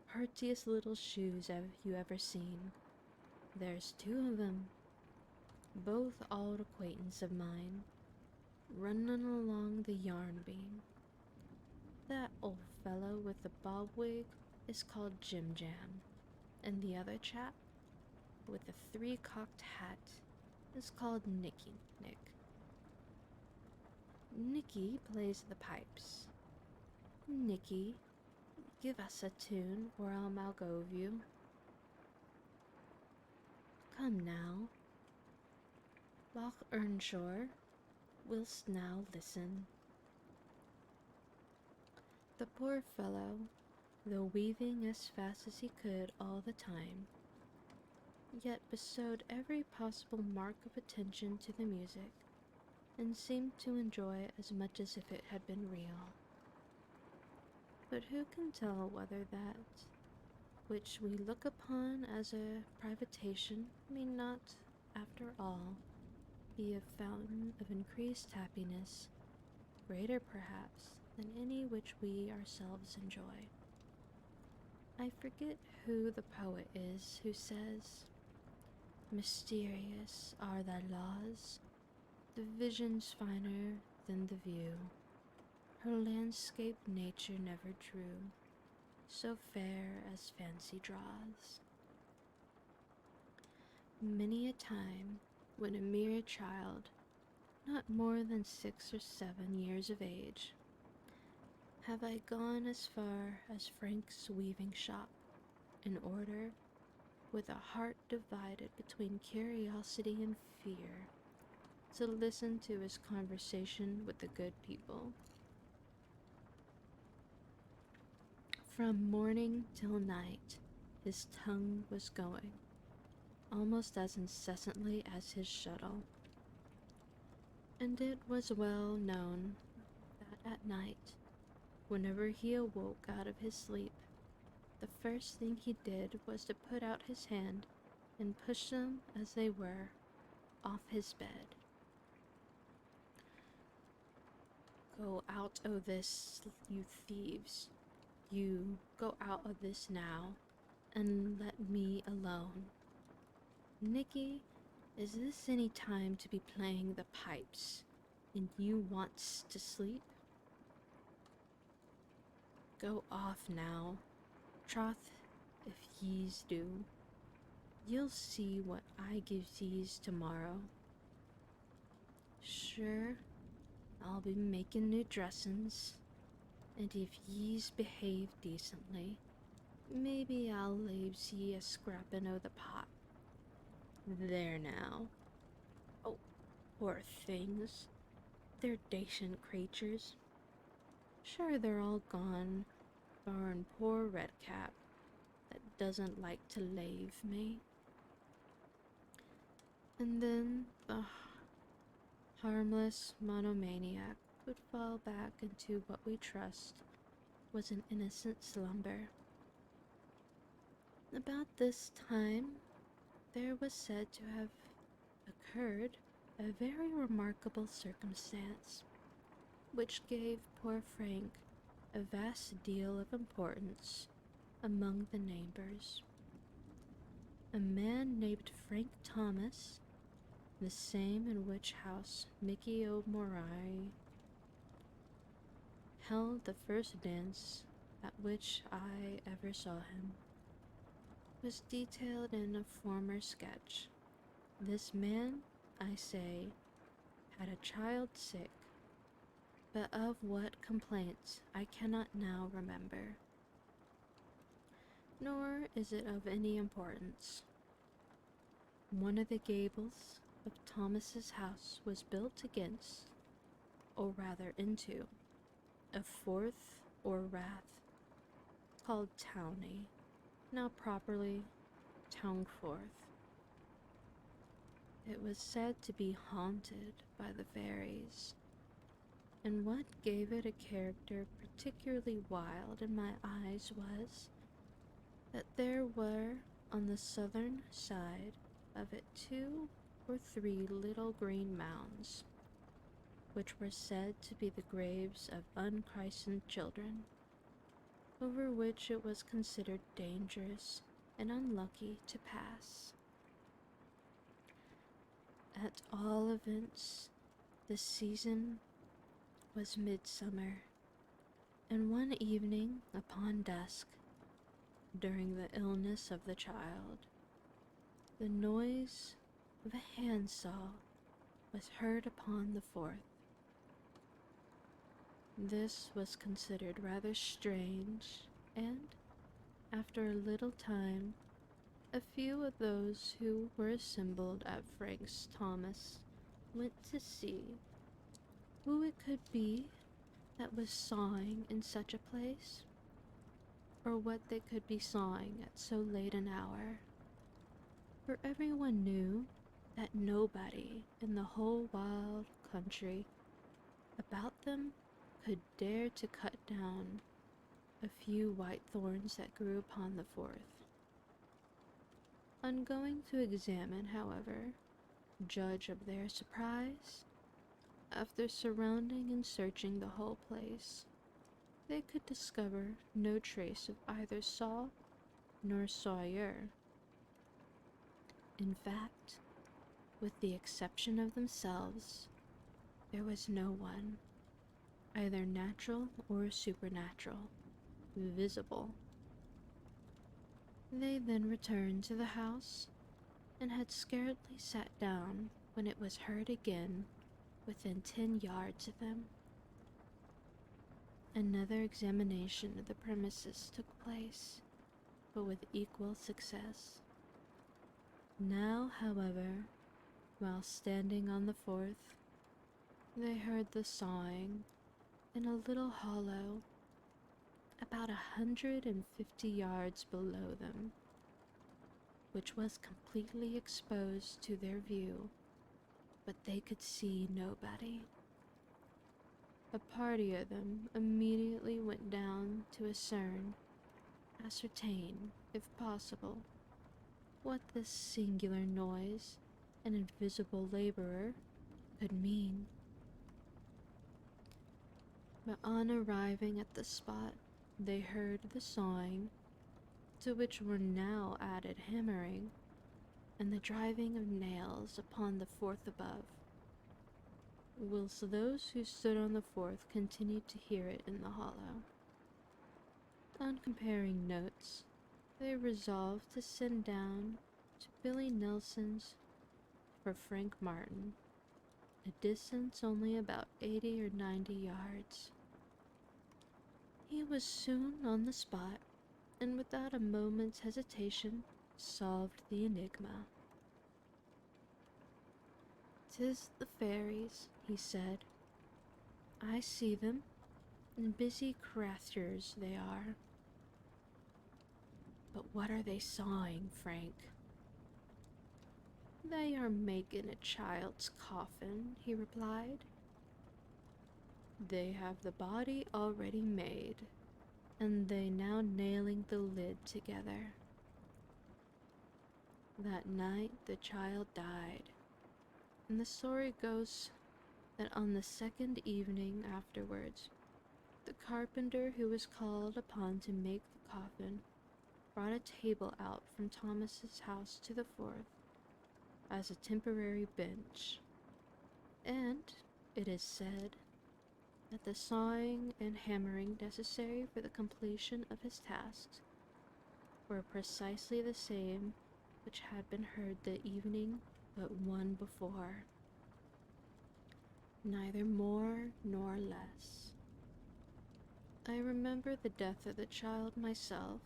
prettiest little shoes have you ever seen. There's two of them, both old acquaintance of mine, running along the yarn beam. That old fellow with the bob wig is called Jim Jam, and the other chap with the three-cocked hat is called Nicky Nick. Nicky plays the pipes. Nicky, give us a tune or I'll malgove you. Come now, Loch Earnshaw, whilst now listen. The poor fellow, though weaving as fast as he could all the time, yet bestowed every possible mark of attention to the music, and seemed to enjoy it as much as if it had been real. But who can tell whether that which we look upon as a privation may not, after all, be a fountain of increased happiness, greater perhaps than any which we ourselves enjoy? I forget who the poet is who says, "Mysterious are thy laws, the vision's finer than the view. Her landscape nature never drew, so fair as fancy draws." Many a time, when a mere child, not more than 6 or 7 years of age, have I gone as far as Frank's weaving shop, in order, with a heart divided between curiosity and fear, to listen to his conversation with the good people. From morning till night, his tongue was going, almost as incessantly as his shuttle. And it was well known that at night, whenever he awoke out of his sleep, the first thing he did was to put out his hand and push them, as they were, off his bed. "Go out o' this, you thieves. You go out of this now, and let me alone. Nicky, is this any time to be playing the pipes, and you wants to sleep? Go off now, troth, if yees do. You'll see what I gives yees tomorrow. Sure, I'll be making new dressin's, and if yees behave decently, maybe I'll leaves ye a scrappin' o' the pot. There now. Oh, poor things. They're dacent creatures. Sure, they're all gone, barrin' poor Redcap, that doesn't like to lave me." And then the harmless monomaniac would fall back into what we trust was an innocent slumber. About this time, there was said to have occurred a very remarkable circumstance, which gave poor Frank a vast deal of importance among the neighbors. A man named Frank Thomas, the same in which house Mickey O'Morey held the first dance at which I ever saw him, was detailed in a former sketch. This man, I say, had a child sick, but of what complaints I cannot now remember, nor is it of any importance. One of the gables of Thomas's house was built against, or rather into, a fourth or rath, called Towney, now properly Townforth. It was said to be haunted by the fairies, and what gave it a character particularly wild in my eyes was, that there were on the southern side of it 2 or 3 little green mounds, which were said to be the graves of unchristened children, over which it was considered dangerous and unlucky to pass. At all events, the season was midsummer, and one evening upon dusk, during the illness of the child, the noise of a handsaw was heard upon the Forth. This was considered rather strange, and, after a little time, a few of those who were assembled at Frank's Thomas went to see who it could be that was sawing in such a place, or what they could be sawing at so late an hour. For everyone knew that nobody in the whole wild country about them could dare to cut down a few white thorns that grew upon the Forth. On going to examine, however, judge of their surprise, after surrounding and searching the whole place, they could discover no trace of either saw nor sawyer. In fact, with the exception of themselves, there was no one, either natural or supernatural, visible. They then returned to the house, and had scarcely sat down when it was heard again within 10 yards of them. Another examination of the premises took place, but with equal success. Now, however, while standing on the Forth, they heard the sawing in a little hollow about 150 yards below them, which was completely exposed to their view, but they could see nobody. A party of them immediately went down to ascertain, if possible, what this singular noise and invisible laborer could mean. But on arriving at the spot, they heard the sawing, to which were now added hammering, and the driving of nails upon the Forth above, whilst those who stood on the Forth continued to hear it in the hollow. On comparing notes, they resolved to send down to Billy Nelson's for Frank Martin, a distance only about 80 or 90 yards. He was soon on the spot, and without a moment's hesitation solved the enigma. "'Tis the fairies," he said. "I see them, and busy crafters they are. But what are they sawing, Frank?" "They are making a child's coffin," he replied. "They have the body already made, and they now nailing the lid together. That night the child died, and the story goes that on the second evening afterwards, the carpenter who was called upon to make the coffin brought a table out from Thomas's house to the Forth as a temporary bench, and it is said that the sawing and hammering necessary for the completion of his tasks were precisely the same which had been heard the evening but one before, neither more nor less. I remember the death of the child myself,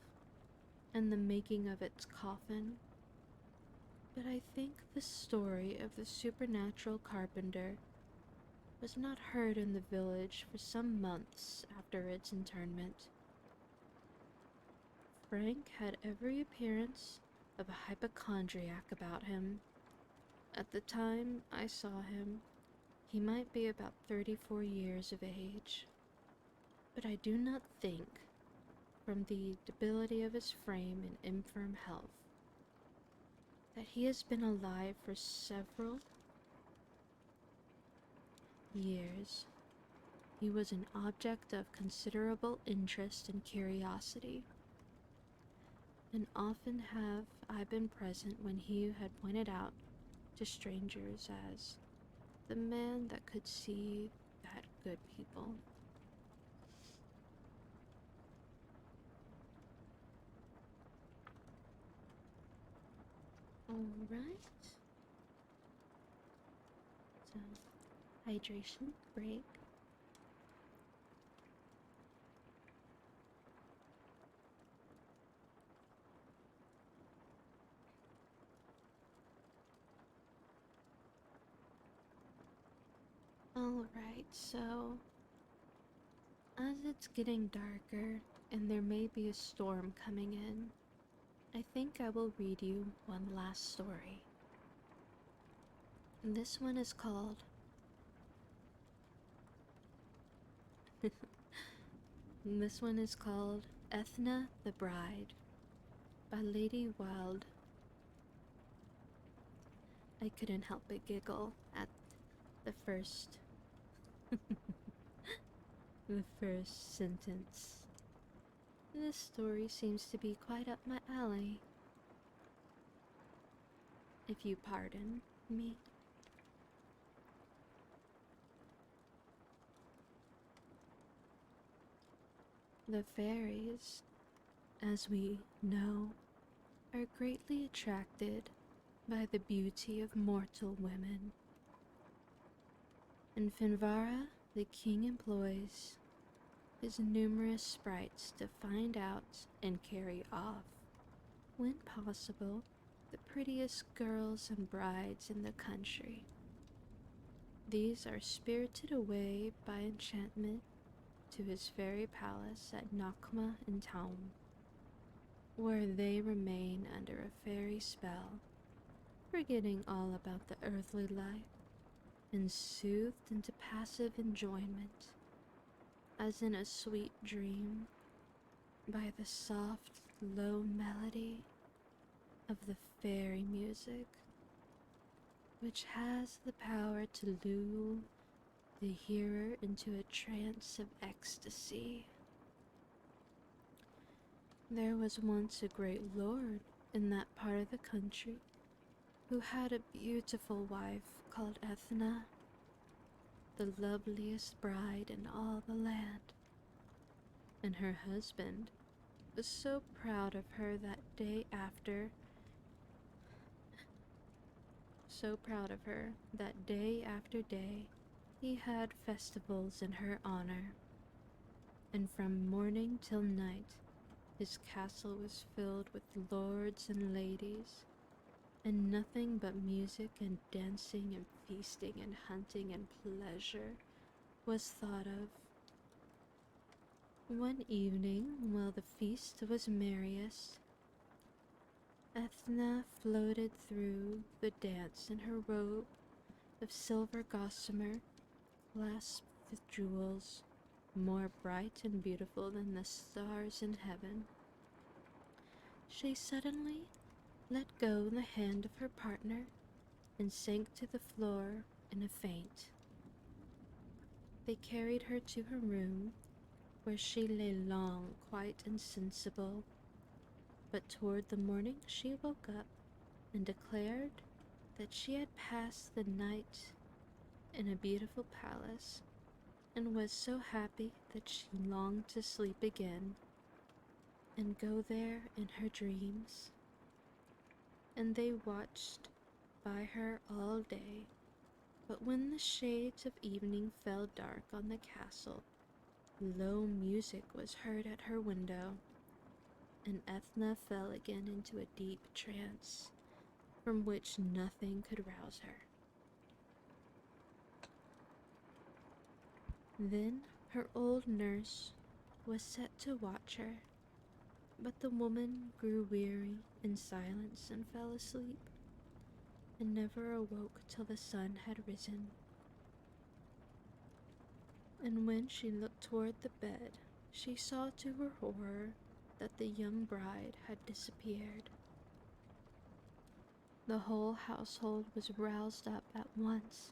and the making of its coffin, but I think the story of the supernatural carpenter was not heard in the village for some months after its interment. Frank had every appearance of a hypochondriac about him. At the time I saw him, he might be about 34 years of age, but I do not think, from the debility of his frame and infirm health, that he has been alive for several, years, he was an object of considerable interest and curiosity, and often have I been present when he had pointed out to strangers as the man that could see that good people. Alright. So, hydration break. Alright, so as it's getting darker and there may be a storm coming in, I think I will read you one last story. This one is called This one is called Ethna the Bride by Lady Wilde. I couldn't help but giggle at the first the first sentence. This story seems to be quite up my alley, if you pardon me. The fairies, as we know, are greatly attracted by the beauty of mortal women. In Finvara, the king employs his numerous sprites to find out and carry off, when possible, the prettiest girls and brides in the country. These are spirited away by enchantment to his fairy palace at Nakma in town, where they remain under a fairy spell, forgetting all about the earthly life and soothed into passive enjoyment, as in a sweet dream, by the soft, low melody of the fairy music, which has the power to lull the hearer into a trance of ecstasy. There was once a great lord in that part of the country who had a beautiful wife called Ethna, the loveliest bride in all the land, and her husband was so proud of her that day after day he had festivals in her honor, and from morning till night his castle was filled with lords and ladies, and nothing but music and dancing and feasting and hunting and pleasure was thought of. One evening, while the feast was merriest, Ethna floated through the dance in her robe of silver gossamer, clasped with jewels, more bright and beautiful than the stars in heaven. She suddenly let go the hand of her partner and sank to the floor in a faint. They carried her to her room, where she lay long quite insensible, but toward the morning she woke up and declared that she had passed the night in a beautiful palace, and was so happy that she longed to sleep again and go there in her dreams. And they watched by her all day, but when the shades of evening fell dark on the castle, low music was heard at her window, and Ethna fell again into a deep trance, from which nothing could rouse her. Then her old nurse was set to watch her, but the woman grew weary in silence and fell asleep, and never awoke till the sun had risen. And when she looked toward the bed, she saw to her horror that the young bride had disappeared. The whole household was roused up at once,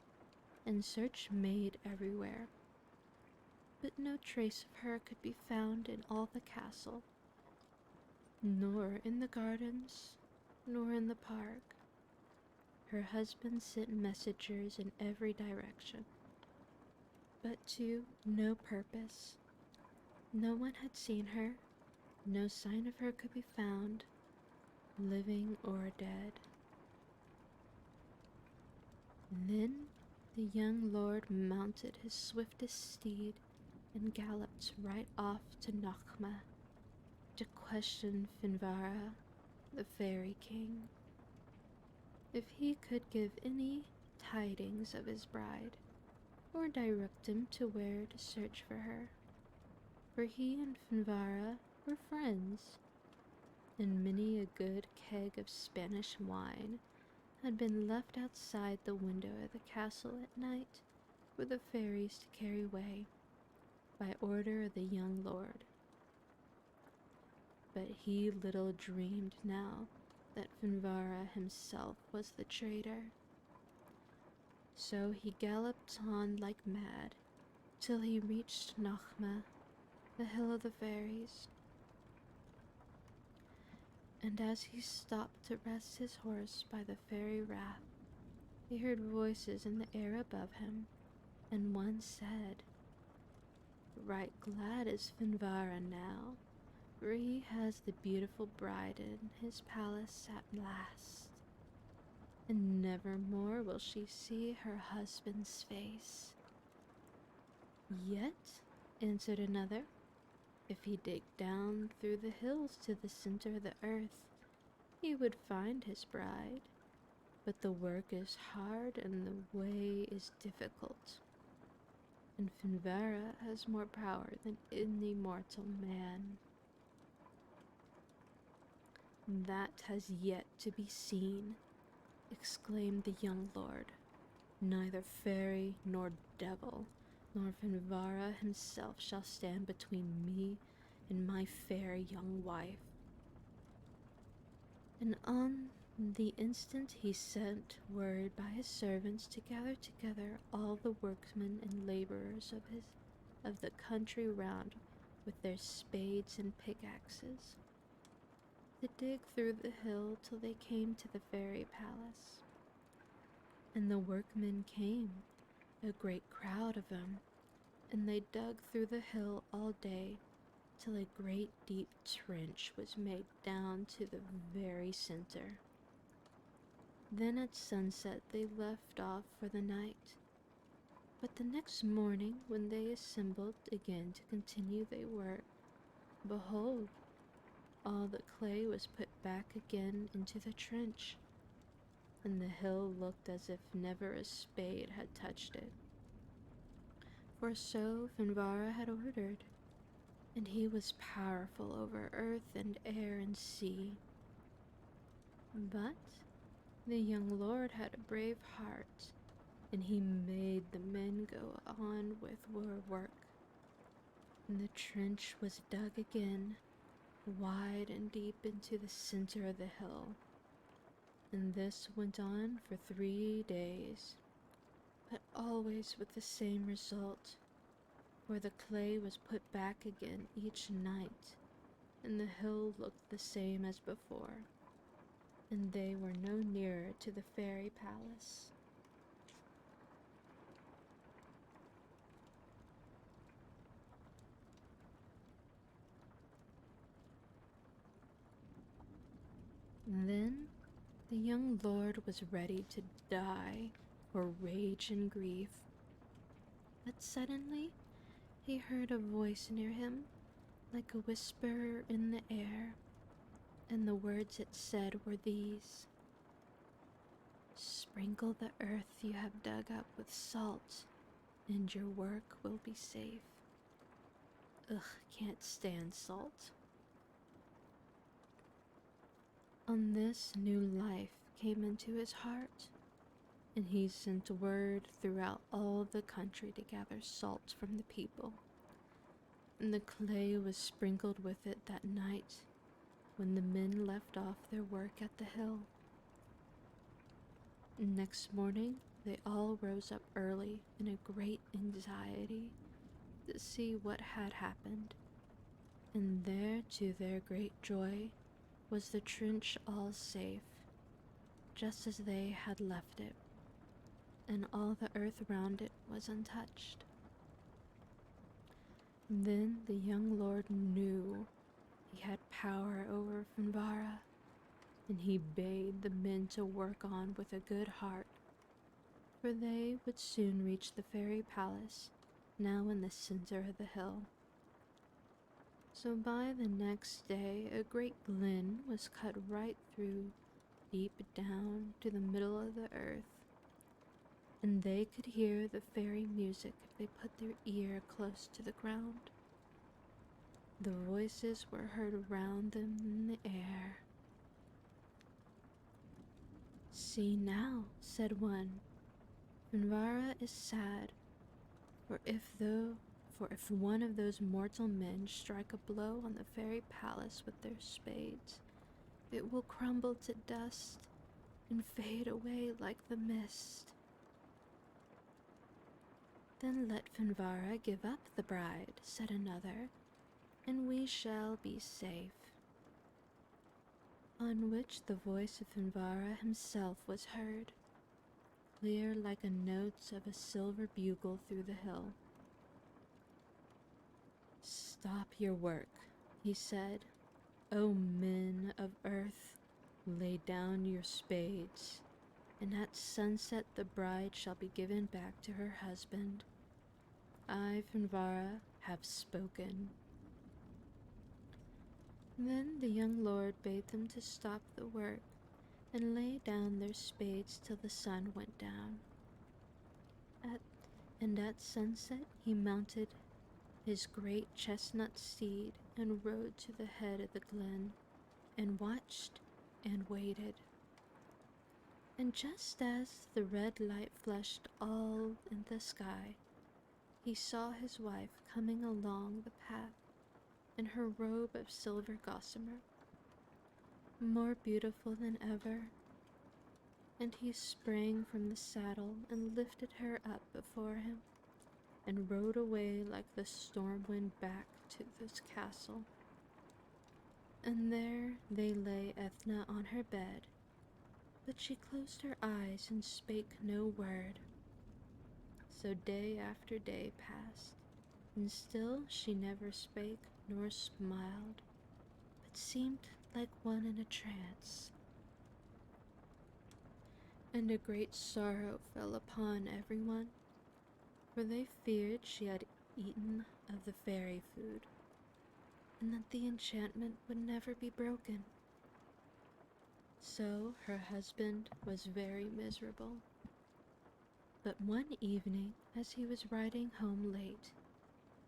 and search made everywhere, but no trace of her could be found in all the castle, nor in the gardens, nor in the park. Her husband sent messengers in every direction, but to no purpose. No one had seen her, no sign of her could be found, living or dead. Then the young lord mounted his swiftest steed and galloped right off to Nochma to question Finvara, the fairy king, if he could give any tidings of his bride, or direct him to where to search for her. For he and Finvara were friends, and many a good keg of Spanish wine had been left outside the window of the castle at night for the fairies to carry away by order of the young lord. But he little dreamed now that Finvara himself was the traitor. So he galloped on like mad till he reached Nochma, the hill of the fairies. And as he stopped to rest his horse by the fairy rath, he heard voices in the air above him, and one said, "Right glad is Finvara now, for he has the beautiful bride in his palace at last, and never more will she see her husband's face." "Yet," answered another, "if he digged down through the hills to the center of the earth, he would find his bride. But the work is hard and the way is difficult, and Finvara has more power than any mortal man." "That has yet to be seen," exclaimed the young lord. "Neither fairy nor devil nor Finvara himself shall stand between me and my fair young wife." And on the instant he sent word by his servants to gather together all the workmen and laborers of the country round with their spades and pickaxes, to dig through the hill till they came to the fairy palace. And the workmen came, a great crowd of them, and they dug through the hill all day till a great deep trench was made down to the very center. Then at sunset they left off for the night. But the next morning, when they assembled again to continue their work, behold, all the clay was put back again into the trench, and the hill looked as if never a spade had touched it. For so Finvara had ordered, and he was powerful over earth and air and sea. But the young lord had a brave heart, and he made the men go on with their work. And the trench was dug again, wide and deep into the center of the hill. And this went on for 3 days, but always with the same result, for the clay was put back again each night, and the hill looked the same as before, and they were no nearer to the fairy palace. Then the young lord was ready to die for rage and grief, but suddenly he heard a voice near him, like a whisper in the air, and the words it said were these: "Sprinkle the earth you have dug up with salt, and your work will be safe." Ugh, can't stand salt. On this, new life came into his heart, and he sent word throughout all the country to gather salt from the people. And the clay was sprinkled with it that night when the men left off their work at the hill. Next morning, they all rose up early in a great anxiety to see what had happened, and there, to their great joy, was the trench all safe, just as they had left it, and all the earth round it was untouched. Then the young lord knew he had power over Finvara, and he bade the men to work on with a good heart, for they would soon reach the fairy palace, now in the center of the hill. So by the next day a great glen was cut right through, deep down to the middle of the earth, and they could hear the fairy music if they put their ear close to the ground. The voices were heard around them in the air. "See now," said one, "Finvara is sad, for if one of those mortal men strike a blow on the fairy palace with their spades, it will crumble to dust and fade away like the mist. Then let Finvara give up the bride," said another, "and we shall be safe." On which the voice of Finvara himself was heard, clear like the notes of a silver bugle through the hill. "Stop your work," he said. "O men of earth, lay down your spades, and at sunset the bride shall be given back to her husband. I, Finvara, have spoken." Then the young lord bade them to stop the work and lay down their spades till the sun went down. At sunset he mounted his great chestnut steed and rode to the head of the glen, and watched and waited. And just as the red light flushed all in the sky, he saw his wife coming along the path in her robe of silver gossamer, more beautiful than ever, and he sprang from the saddle and lifted her up before him, and rode away like the storm wind back to this castle. And there they lay Ethna on her bed, but she closed her eyes and spake no word. So day after day passed, and still she never spake nor smiled, but seemed like one in a trance. And a great sorrow fell upon everyone, for they feared she had eaten of the fairy food, and that the enchantment would never be broken. So her husband was very miserable. But one evening, as he was riding home late,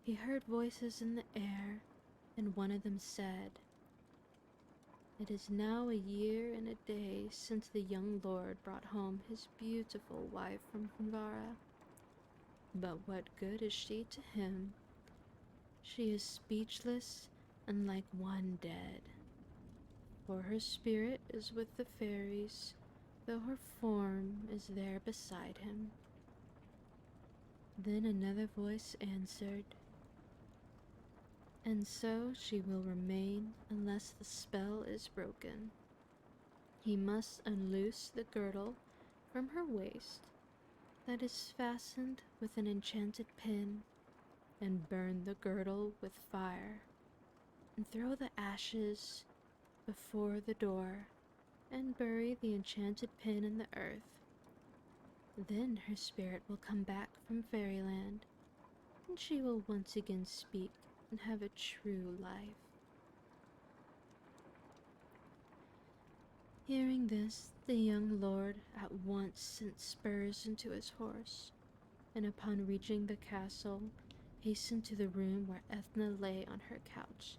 he heard voices in the air, and one of them said, "It is now a year and a day since the young lord brought home his beautiful wife from Finvara. But what good is she to him? She is speechless and like one dead, for her spirit is with the fairies, though her form is there beside him." Then another voice answered, "And so she will remain unless the spell is broken. He must unloose the girdle from her waist that is fastened with an enchanted pin, and burn the girdle with fire, and throw the ashes before the door, and bury the enchanted pin in the earth. Then her spirit will come back from fairyland, and she will once again speak and have a true life." Hearing this, the young lord at once sent spurs into his horse, and upon reaching the castle, hastened to the room where Ethna lay on her couch,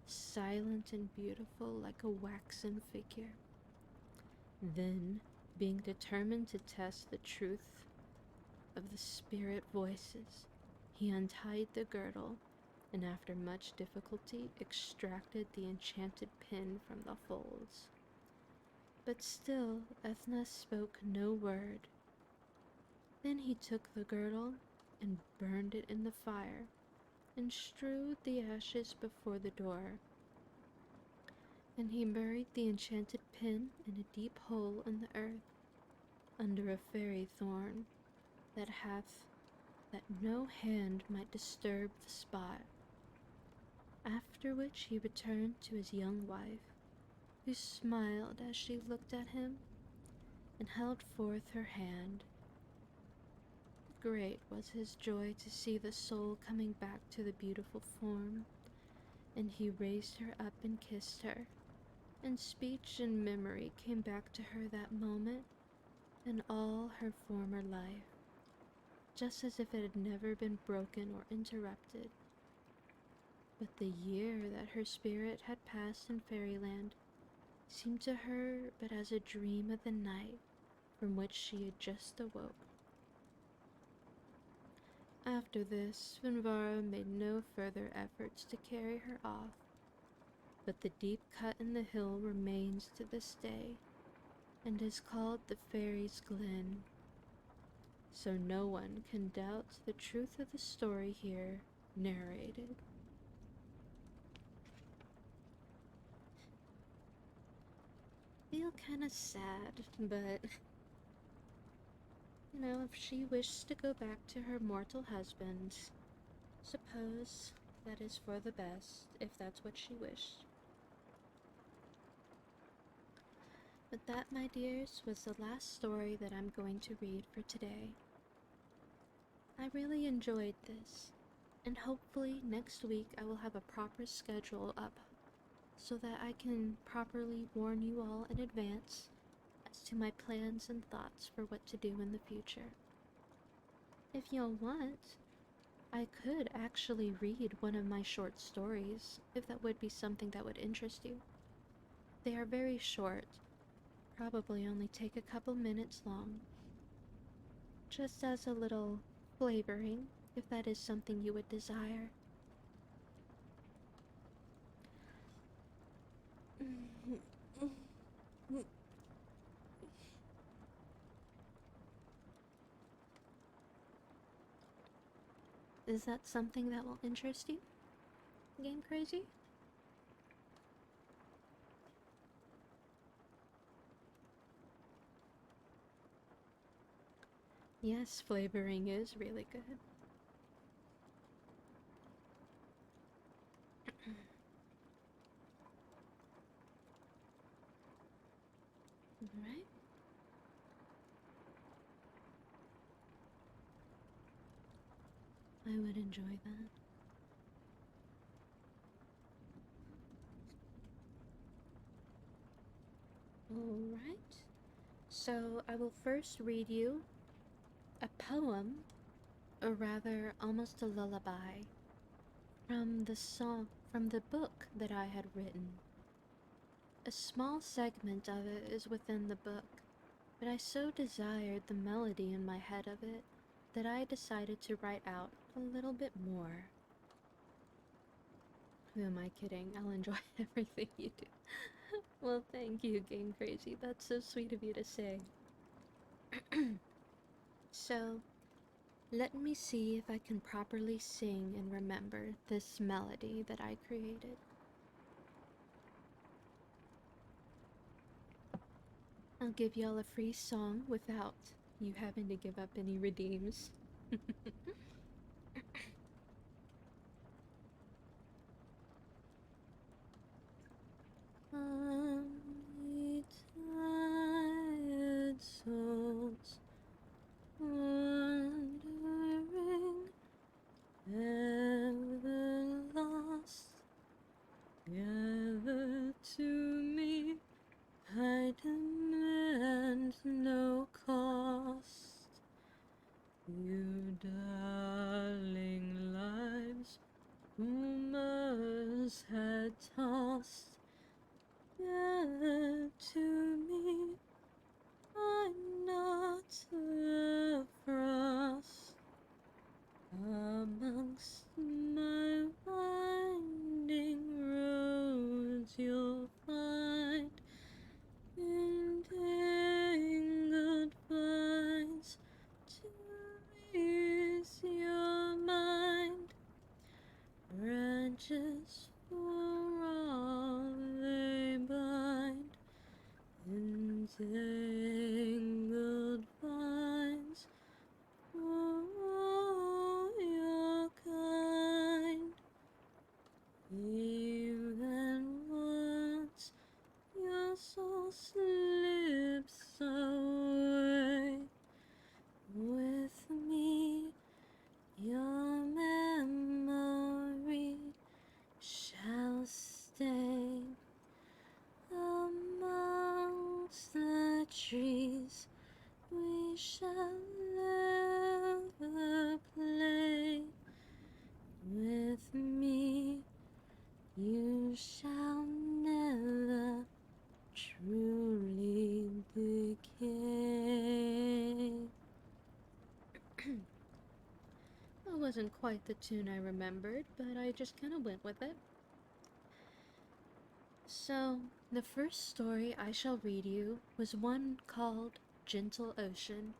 silent and beautiful like a waxen figure. Then, being determined to test the truth of the spirit voices, he untied the girdle, and after much difficulty extracted the enchanted pin from the folds. But still Ethna spoke no word, Then he took the girdle and burned it in the fire and strewed the ashes before the door. And he buried the enchanted pin in a deep hole in the earth under a fairy thorn that no hand might disturb the spot. After which he returned to his young wife, who smiled as she looked at him and held forth her hand. Great was his joy to see the soul coming back to the beautiful form, and he raised her up and kissed her, and speech and memory came back to her that moment and all her former life, just as if it had never been broken or interrupted. But the year that her spirit had passed in fairyland seemed to her but as a dream of the night from which she had just awoke. After this, Finvara made no further efforts to carry her off, but the deep cut in the hill remains to this day, and is called the Fairies' Glen. So no one can doubt the truth of the story here narrated. Feel kinda sad, but if she wished to go back to her mortal husband, suppose that is for the best, if that's what she wished. But that, my dears, was the last story that I'm going to read for today. I really enjoyed this, and hopefully next week I will have a proper schedule up so that I can properly warn you all in advance as to my plans and thoughts for what to do in the future. If y'all want, I could actually read one of my short stories, if that would be something that would interest you. They are very short, probably only take a couple minutes long, just as a little flavoring, if that is something you would desire. Is that something that will interest you? Game Crazy? Yes, flavoring is really good. Alright. I would enjoy that. Alright. So I will first read you a poem, or rather almost a lullaby, from the book that I had written. A small segment of it is within the book, but I so desired the melody in my head of it that I decided to write out a little bit more. Who am I kidding? I'll enjoy everything you do. Well, thank you, Game Crazy. That's so sweet of you to say. So, let me see if I can properly sing and remember this melody that I created. I'll give y'all a free song without you having to give up any redeems. Only tired souls wandering, ever lost, gather to me. I demand no cost. You darling lives whom others had tossed, gather to me. I'm not the frost amongst my winding roads. You'll find entangled vines to branches for all they bind, entangled vines for all your kind. Even once your soul slips away, with me your memory shall stay amongst the trees. We shall ever play. With me you shall never truly decay. That wasn't quite the tune I remembered, but I just kind of went with it. So, the first story I shall read you was one called Gentle Ocean.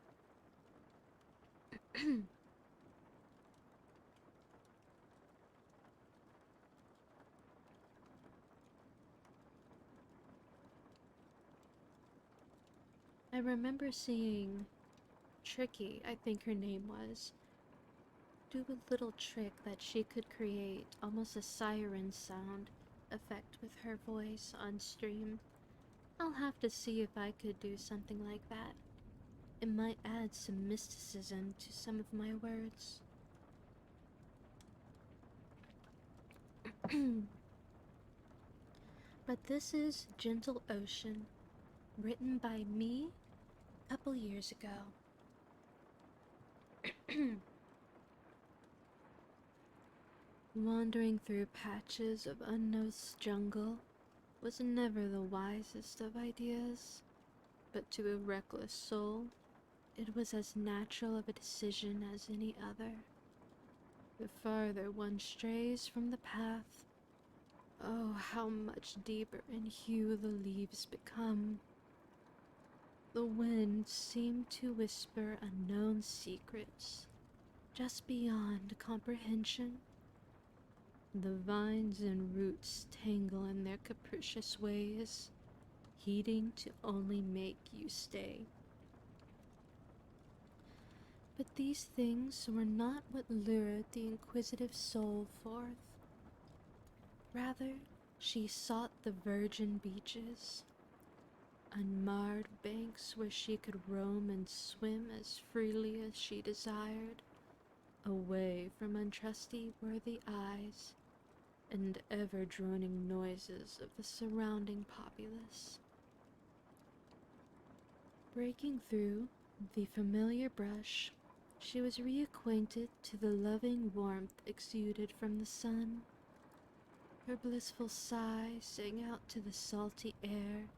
I remember seeing Tricky, I think her name was, do a little trick that she could create almost a siren sound effect with her voice on stream. I'll have to see if I could do something like that. It might add some mysticism to some of my words. But this is Gentle Ocean, written by me a couple years ago. Wandering through patches of unknown jungle was never the wisest of ideas, but to a reckless soul, it was as natural of a decision as any other. The farther one strays from the path, oh, how much deeper in hue the leaves become. The wind seemed to whisper unknown secrets, just beyond comprehension. The vines and roots tangle in their capricious ways, heeding to only make you stay. But these things were not what lured the inquisitive soul forth. Rather, she sought the virgin beaches, unmarred banks where she could roam and swim as freely as she desired, away from untrustworthy eyes and ever-droning noises of the surrounding populace. Breaking through the familiar brush, she was reacquainted to the loving warmth exuded from the sun. Her blissful sigh sang out to the salty air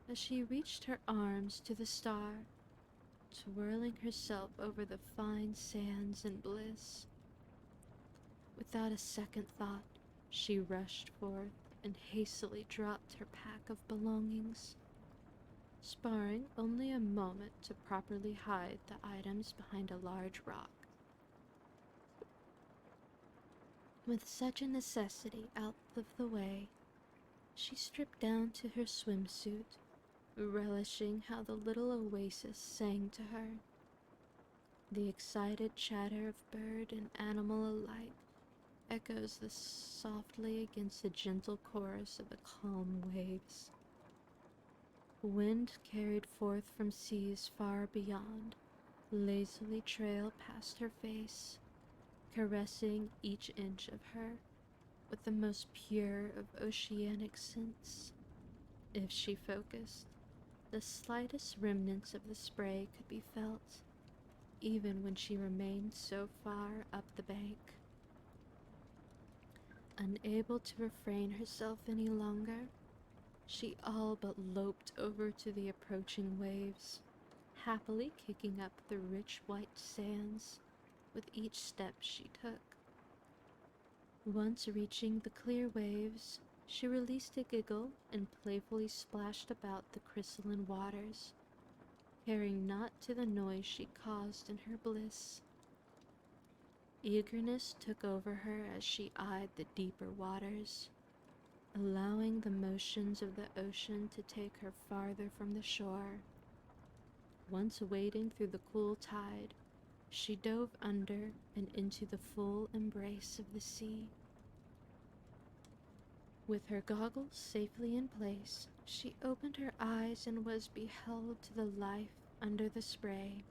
as she reached her arms to the star, twirling herself over the fine sands in bliss. Without a second thought, she rushed forth and hastily dropped her pack of belongings, sparing only a moment to properly hide the items behind a large rock. With such a necessity out of the way, she stripped down to her swimsuit, relishing how the little oasis sang to her. The excited chatter of bird and animal alike echoes softly against the gentle chorus of the calm waves. Wind carried forth from seas far beyond lazily trailed past her face, caressing each inch of her with the most pure of oceanic scents. If she focused, the slightest remnants of the spray could be felt, even when she remained so far up the bank. Unable to refrain herself any longer, she all but loped over to the approaching waves, happily kicking up the rich white sands with each step she took. Once reaching the clear waves, she released a giggle and playfully splashed about the crystalline waters, caring not to the noise she caused in her bliss. Eagerness took over her as she eyed the deeper waters, allowing the motions of the ocean to take her farther from the shore. Once wading through the cool tide, she dove under and into the full embrace of the sea. With her goggles safely in place, she opened her eyes and was beheld to the life under the spray.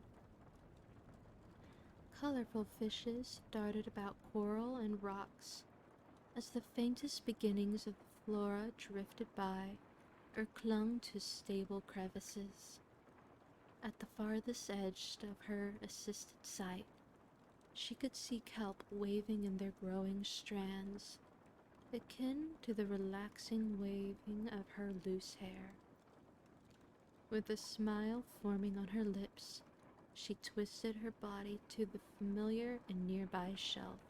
Colorful fishes darted about coral and rocks as the faintest beginnings of the flora drifted by or clung to stable crevices. At the farthest edge of her assisted sight, she could see kelp waving in their growing strands, akin to the relaxing waving of her loose hair. With a smile forming on her lips, she twisted her body to the familiar and nearby shelf,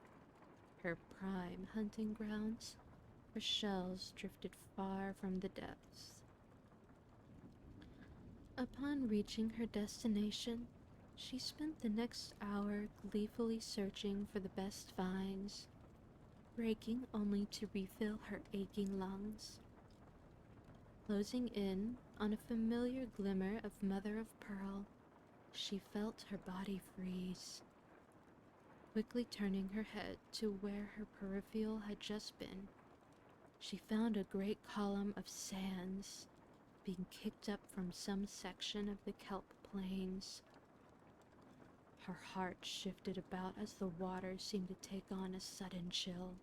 her prime hunting grounds, where shells drifted far from the depths. Upon reaching her destination, she spent the next hour gleefully searching for the best finds, breaking only to refill her aching lungs. Closing in on a familiar glimmer of mother of pearl, she felt her body freeze. Quickly turning her head to where her peripheral had just been, she found a great column of sands being kicked up from some section of the kelp plains. Her heart shifted about as the water seemed to take on a sudden chill.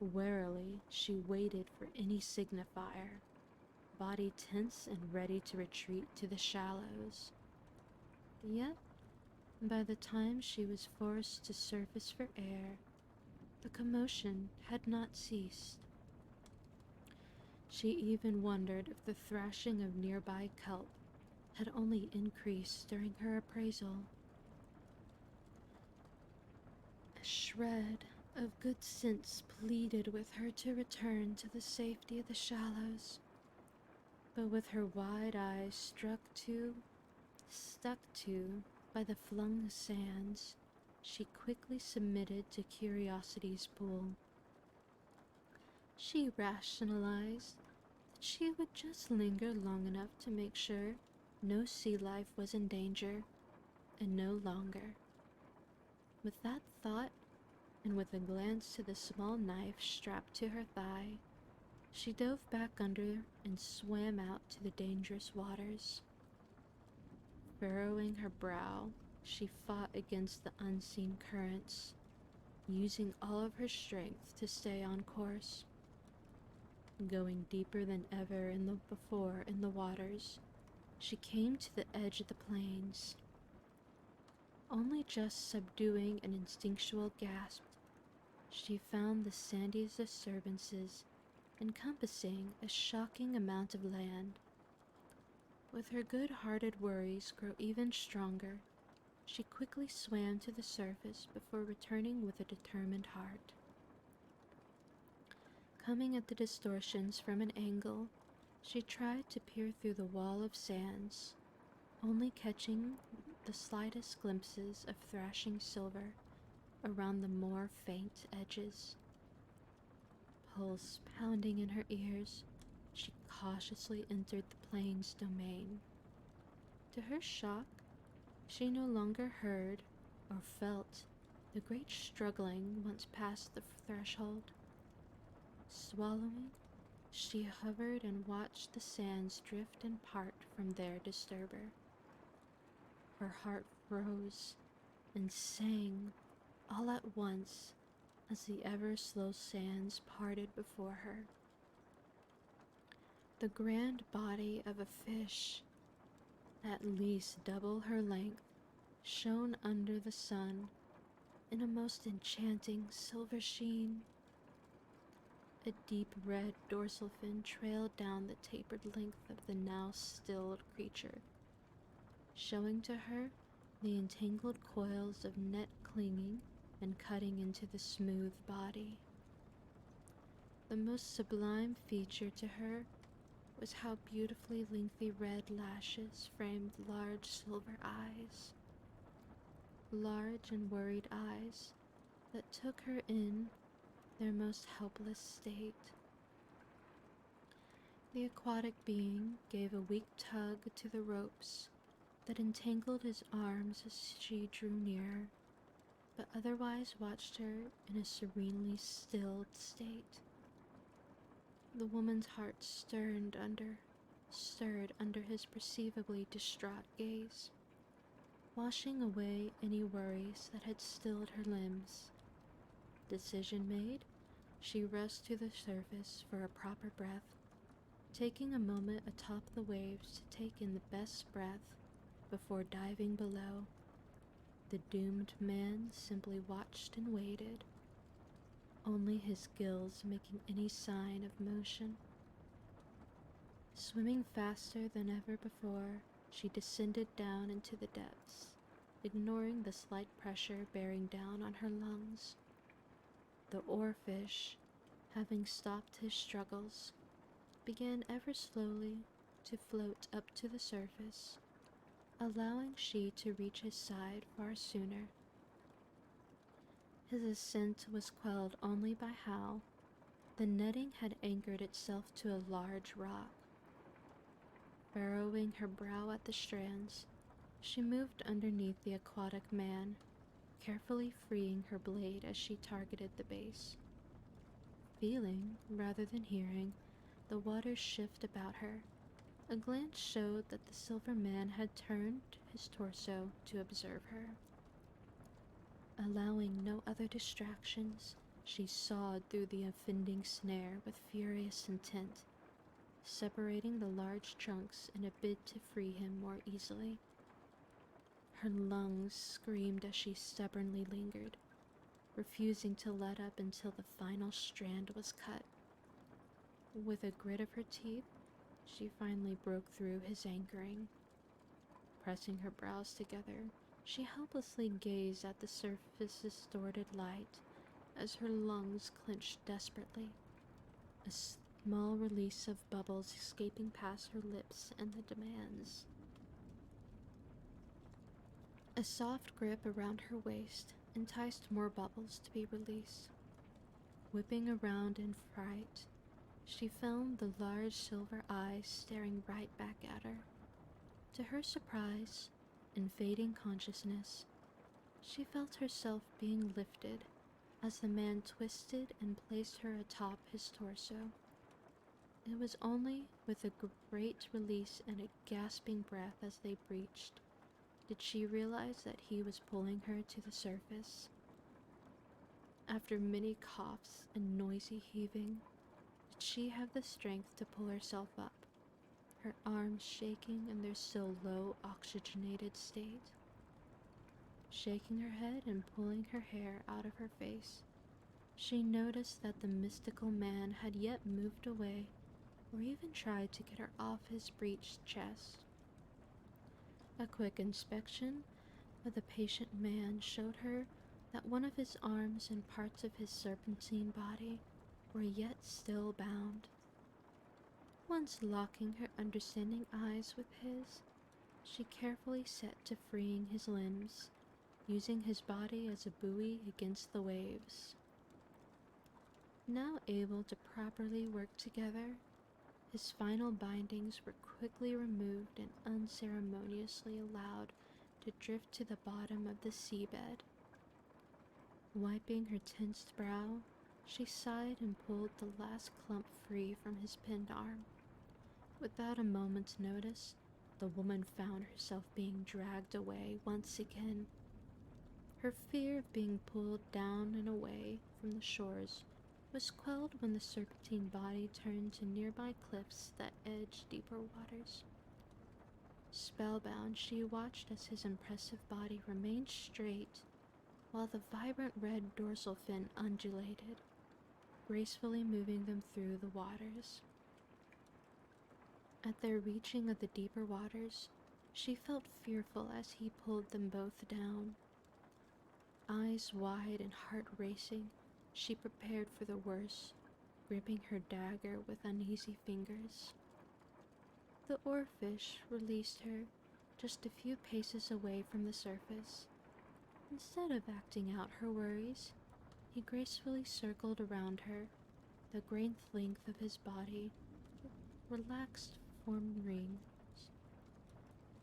Warily, she waited for any signifier, body tense and ready to retreat to the shallows. Yet, by the time she was forced to surface for air, the commotion had not ceased. She even wondered if the thrashing of nearby kelp had only increased during her appraisal. A shred of good sense pleaded with her to return to the safety of the shallows, but with her wide eyes stuck to by the flung sands, she quickly submitted to curiosity's pull. She rationalized that she would just linger long enough to make sure no sea life was in danger, and no longer. With that thought, and with a glance to the small knife strapped to her thigh, she dove back under and swam out to the dangerous waters. Furrowing her brow, she fought against the unseen currents, using all of her strength to stay on course. Going deeper than ever before in the waters, she came to the edge of the plains. Only just subduing an instinctual gasp, she found the sandy disturbances encompassing a shocking amount of land. With her good-hearted worries grow even stronger, she quickly swam to the surface before returning with a determined heart. Coming at the distortions from an angle, she tried to peer through the wall of sands, only catching the slightest glimpses of thrashing silver around the more faint edges. Pulse pounding in her ears, she cautiously entered the plains domain. To her shock, she no longer heard or felt the great struggling once past the threshold. Swallowing, she hovered and watched the sands drift and part from their disturber. Her heart rose and sang all at once as the ever-slow sands parted before her. The grand body of a fish, at least double her length, shone under the sun in a most enchanting silver sheen. A deep red dorsal fin trailed down the tapered length of the now stilled creature, showing to her the entangled coils of net clinging and cutting into the smooth body. The most sublime feature to her was how beautifully lengthy red lashes framed large silver eyes. large and worried eyes that took her in their most helpless state. The aquatic being gave a weak tug to the ropes that entangled his arms as she drew nearer, but otherwise watched her in a serenely stilled state. The woman's heart stirred under his perceivably distraught gaze, washing away any worries that had stilled her limbs. Decision made, she rushed to the surface for a proper breath, taking a moment atop the waves to take in the best breath before diving below. The doomed man simply watched and waited, only his gills making any sign of motion. Swimming faster than ever before, she descended down into the depths, ignoring the slight pressure bearing down on her lungs. The oarfish, having stopped his struggles, began ever slowly to float up to the surface, allowing she to reach his side far sooner. His ascent was quelled only by how the netting had anchored itself to a large rock. Furrowing her brow at the strands, she moved underneath the aquatic man, carefully freeing her blade as she targeted the base. Feeling, rather than hearing, the water shift about her, a glance showed that the silver man had turned his torso to observe her. Allowing no other distractions, she sawed through the offending snare with furious intent, separating the large chunks in a bid to free him more easily. Her lungs screamed as she stubbornly lingered, refusing to let up until the final strand was cut. With a grit of her teeth, she finally broke through his anchoring. Pressing her brows together, she helplessly gazed at the surface's distorted light as her lungs clenched desperately, a small release of bubbles escaping past her lips and the demands. A soft grip around her waist enticed more bubbles to be released. Whipping around in fright, she found the large silver eyes staring right back at her. To her surprise and fading consciousness, she felt herself being lifted as the man twisted and placed her atop his torso. It was only with a great release and a gasping breath as they breached did she realize that he was pulling her to the surface. After many coughs and noisy heaving, did she have the strength to pull herself up, her arms shaking in their still low oxygenated state. Shaking her head and pulling her hair out of her face, she noticed that the mystical man had yet moved away or even tried to get her off his breached chest. A quick inspection of the patient man showed her that one of his arms and parts of his serpentine body were yet still bound. Once locking her understanding eyes with his, she carefully set to freeing his limbs, using his body as a buoy against the waves. Now able to properly work together, his final bindings were quickly removed and unceremoniously allowed to drift to the bottom of the seabed. Wiping her tensed brow, she sighed and pulled the last clump free from his pinned arm. Without a moment's notice, the woman found herself being dragged away once again. Her fear of being pulled down and away from the shores was quelled when the serpentine body turned to nearby cliffs that edged deeper waters. Spellbound, she watched as his impressive body remained straight, while the vibrant red dorsal fin undulated, gracefully moving them through the waters. At their reaching of the deeper waters, she felt fearful as he pulled them both down. Eyes wide and heart racing, she prepared for the worst, gripping her dagger with uneasy fingers. The oarfish released her just a few paces away from the surface, Instead of acting out her worries, he gracefully circled around her, the great length of his body relaxed formed rings.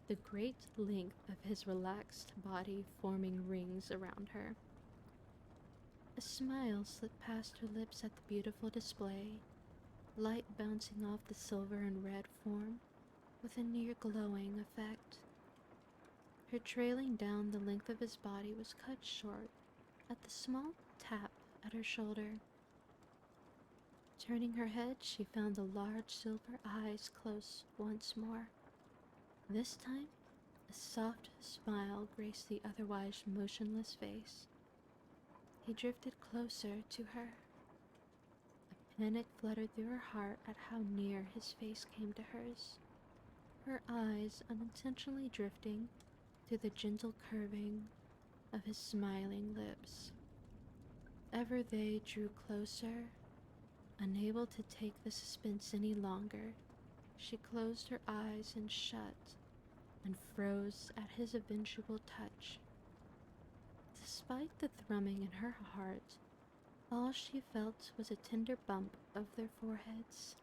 The great length of his relaxed body forming rings around her. A smile slipped past her lips at the beautiful display, light bouncing off the silver and red form with a near glowing effect. Her trailing down the length of his body was cut short at the small tap at her shoulder. Turning her head, she found the large silver eyes close once more. This time, a soft smile graced the otherwise motionless face. He drifted closer to her. A panic fluttered through her heart at how near his face came to hers, her eyes unintentionally drifting through the gentle curving of his smiling lips. Ever they drew closer, unable to take the suspense any longer, she closed her eyes and shut and froze at his eventual touch. Despite the thrumming in her heart, all she felt was a tender bump of their foreheads.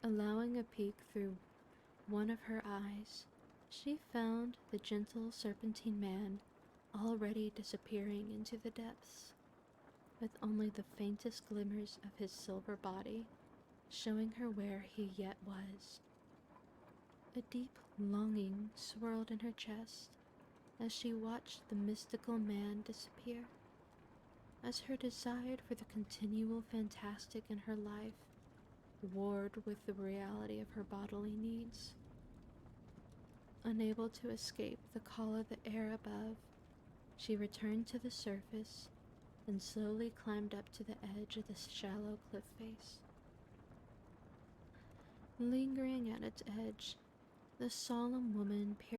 Allowing a peek through one of her eyes, she found the gentle serpentine man already disappearing into the depths, with only the faintest glimmers of his silver body showing her where he yet was. A deep longing swirled in her chest as she watched the mystical man disappear, as her desire for the continual fantastic in her life warred with the reality of her bodily needs. Unable to escape the call of the air above, she returned to the surface and slowly climbed up to the edge of the shallow cliff face. Lingering at its edge, the solemn woman peered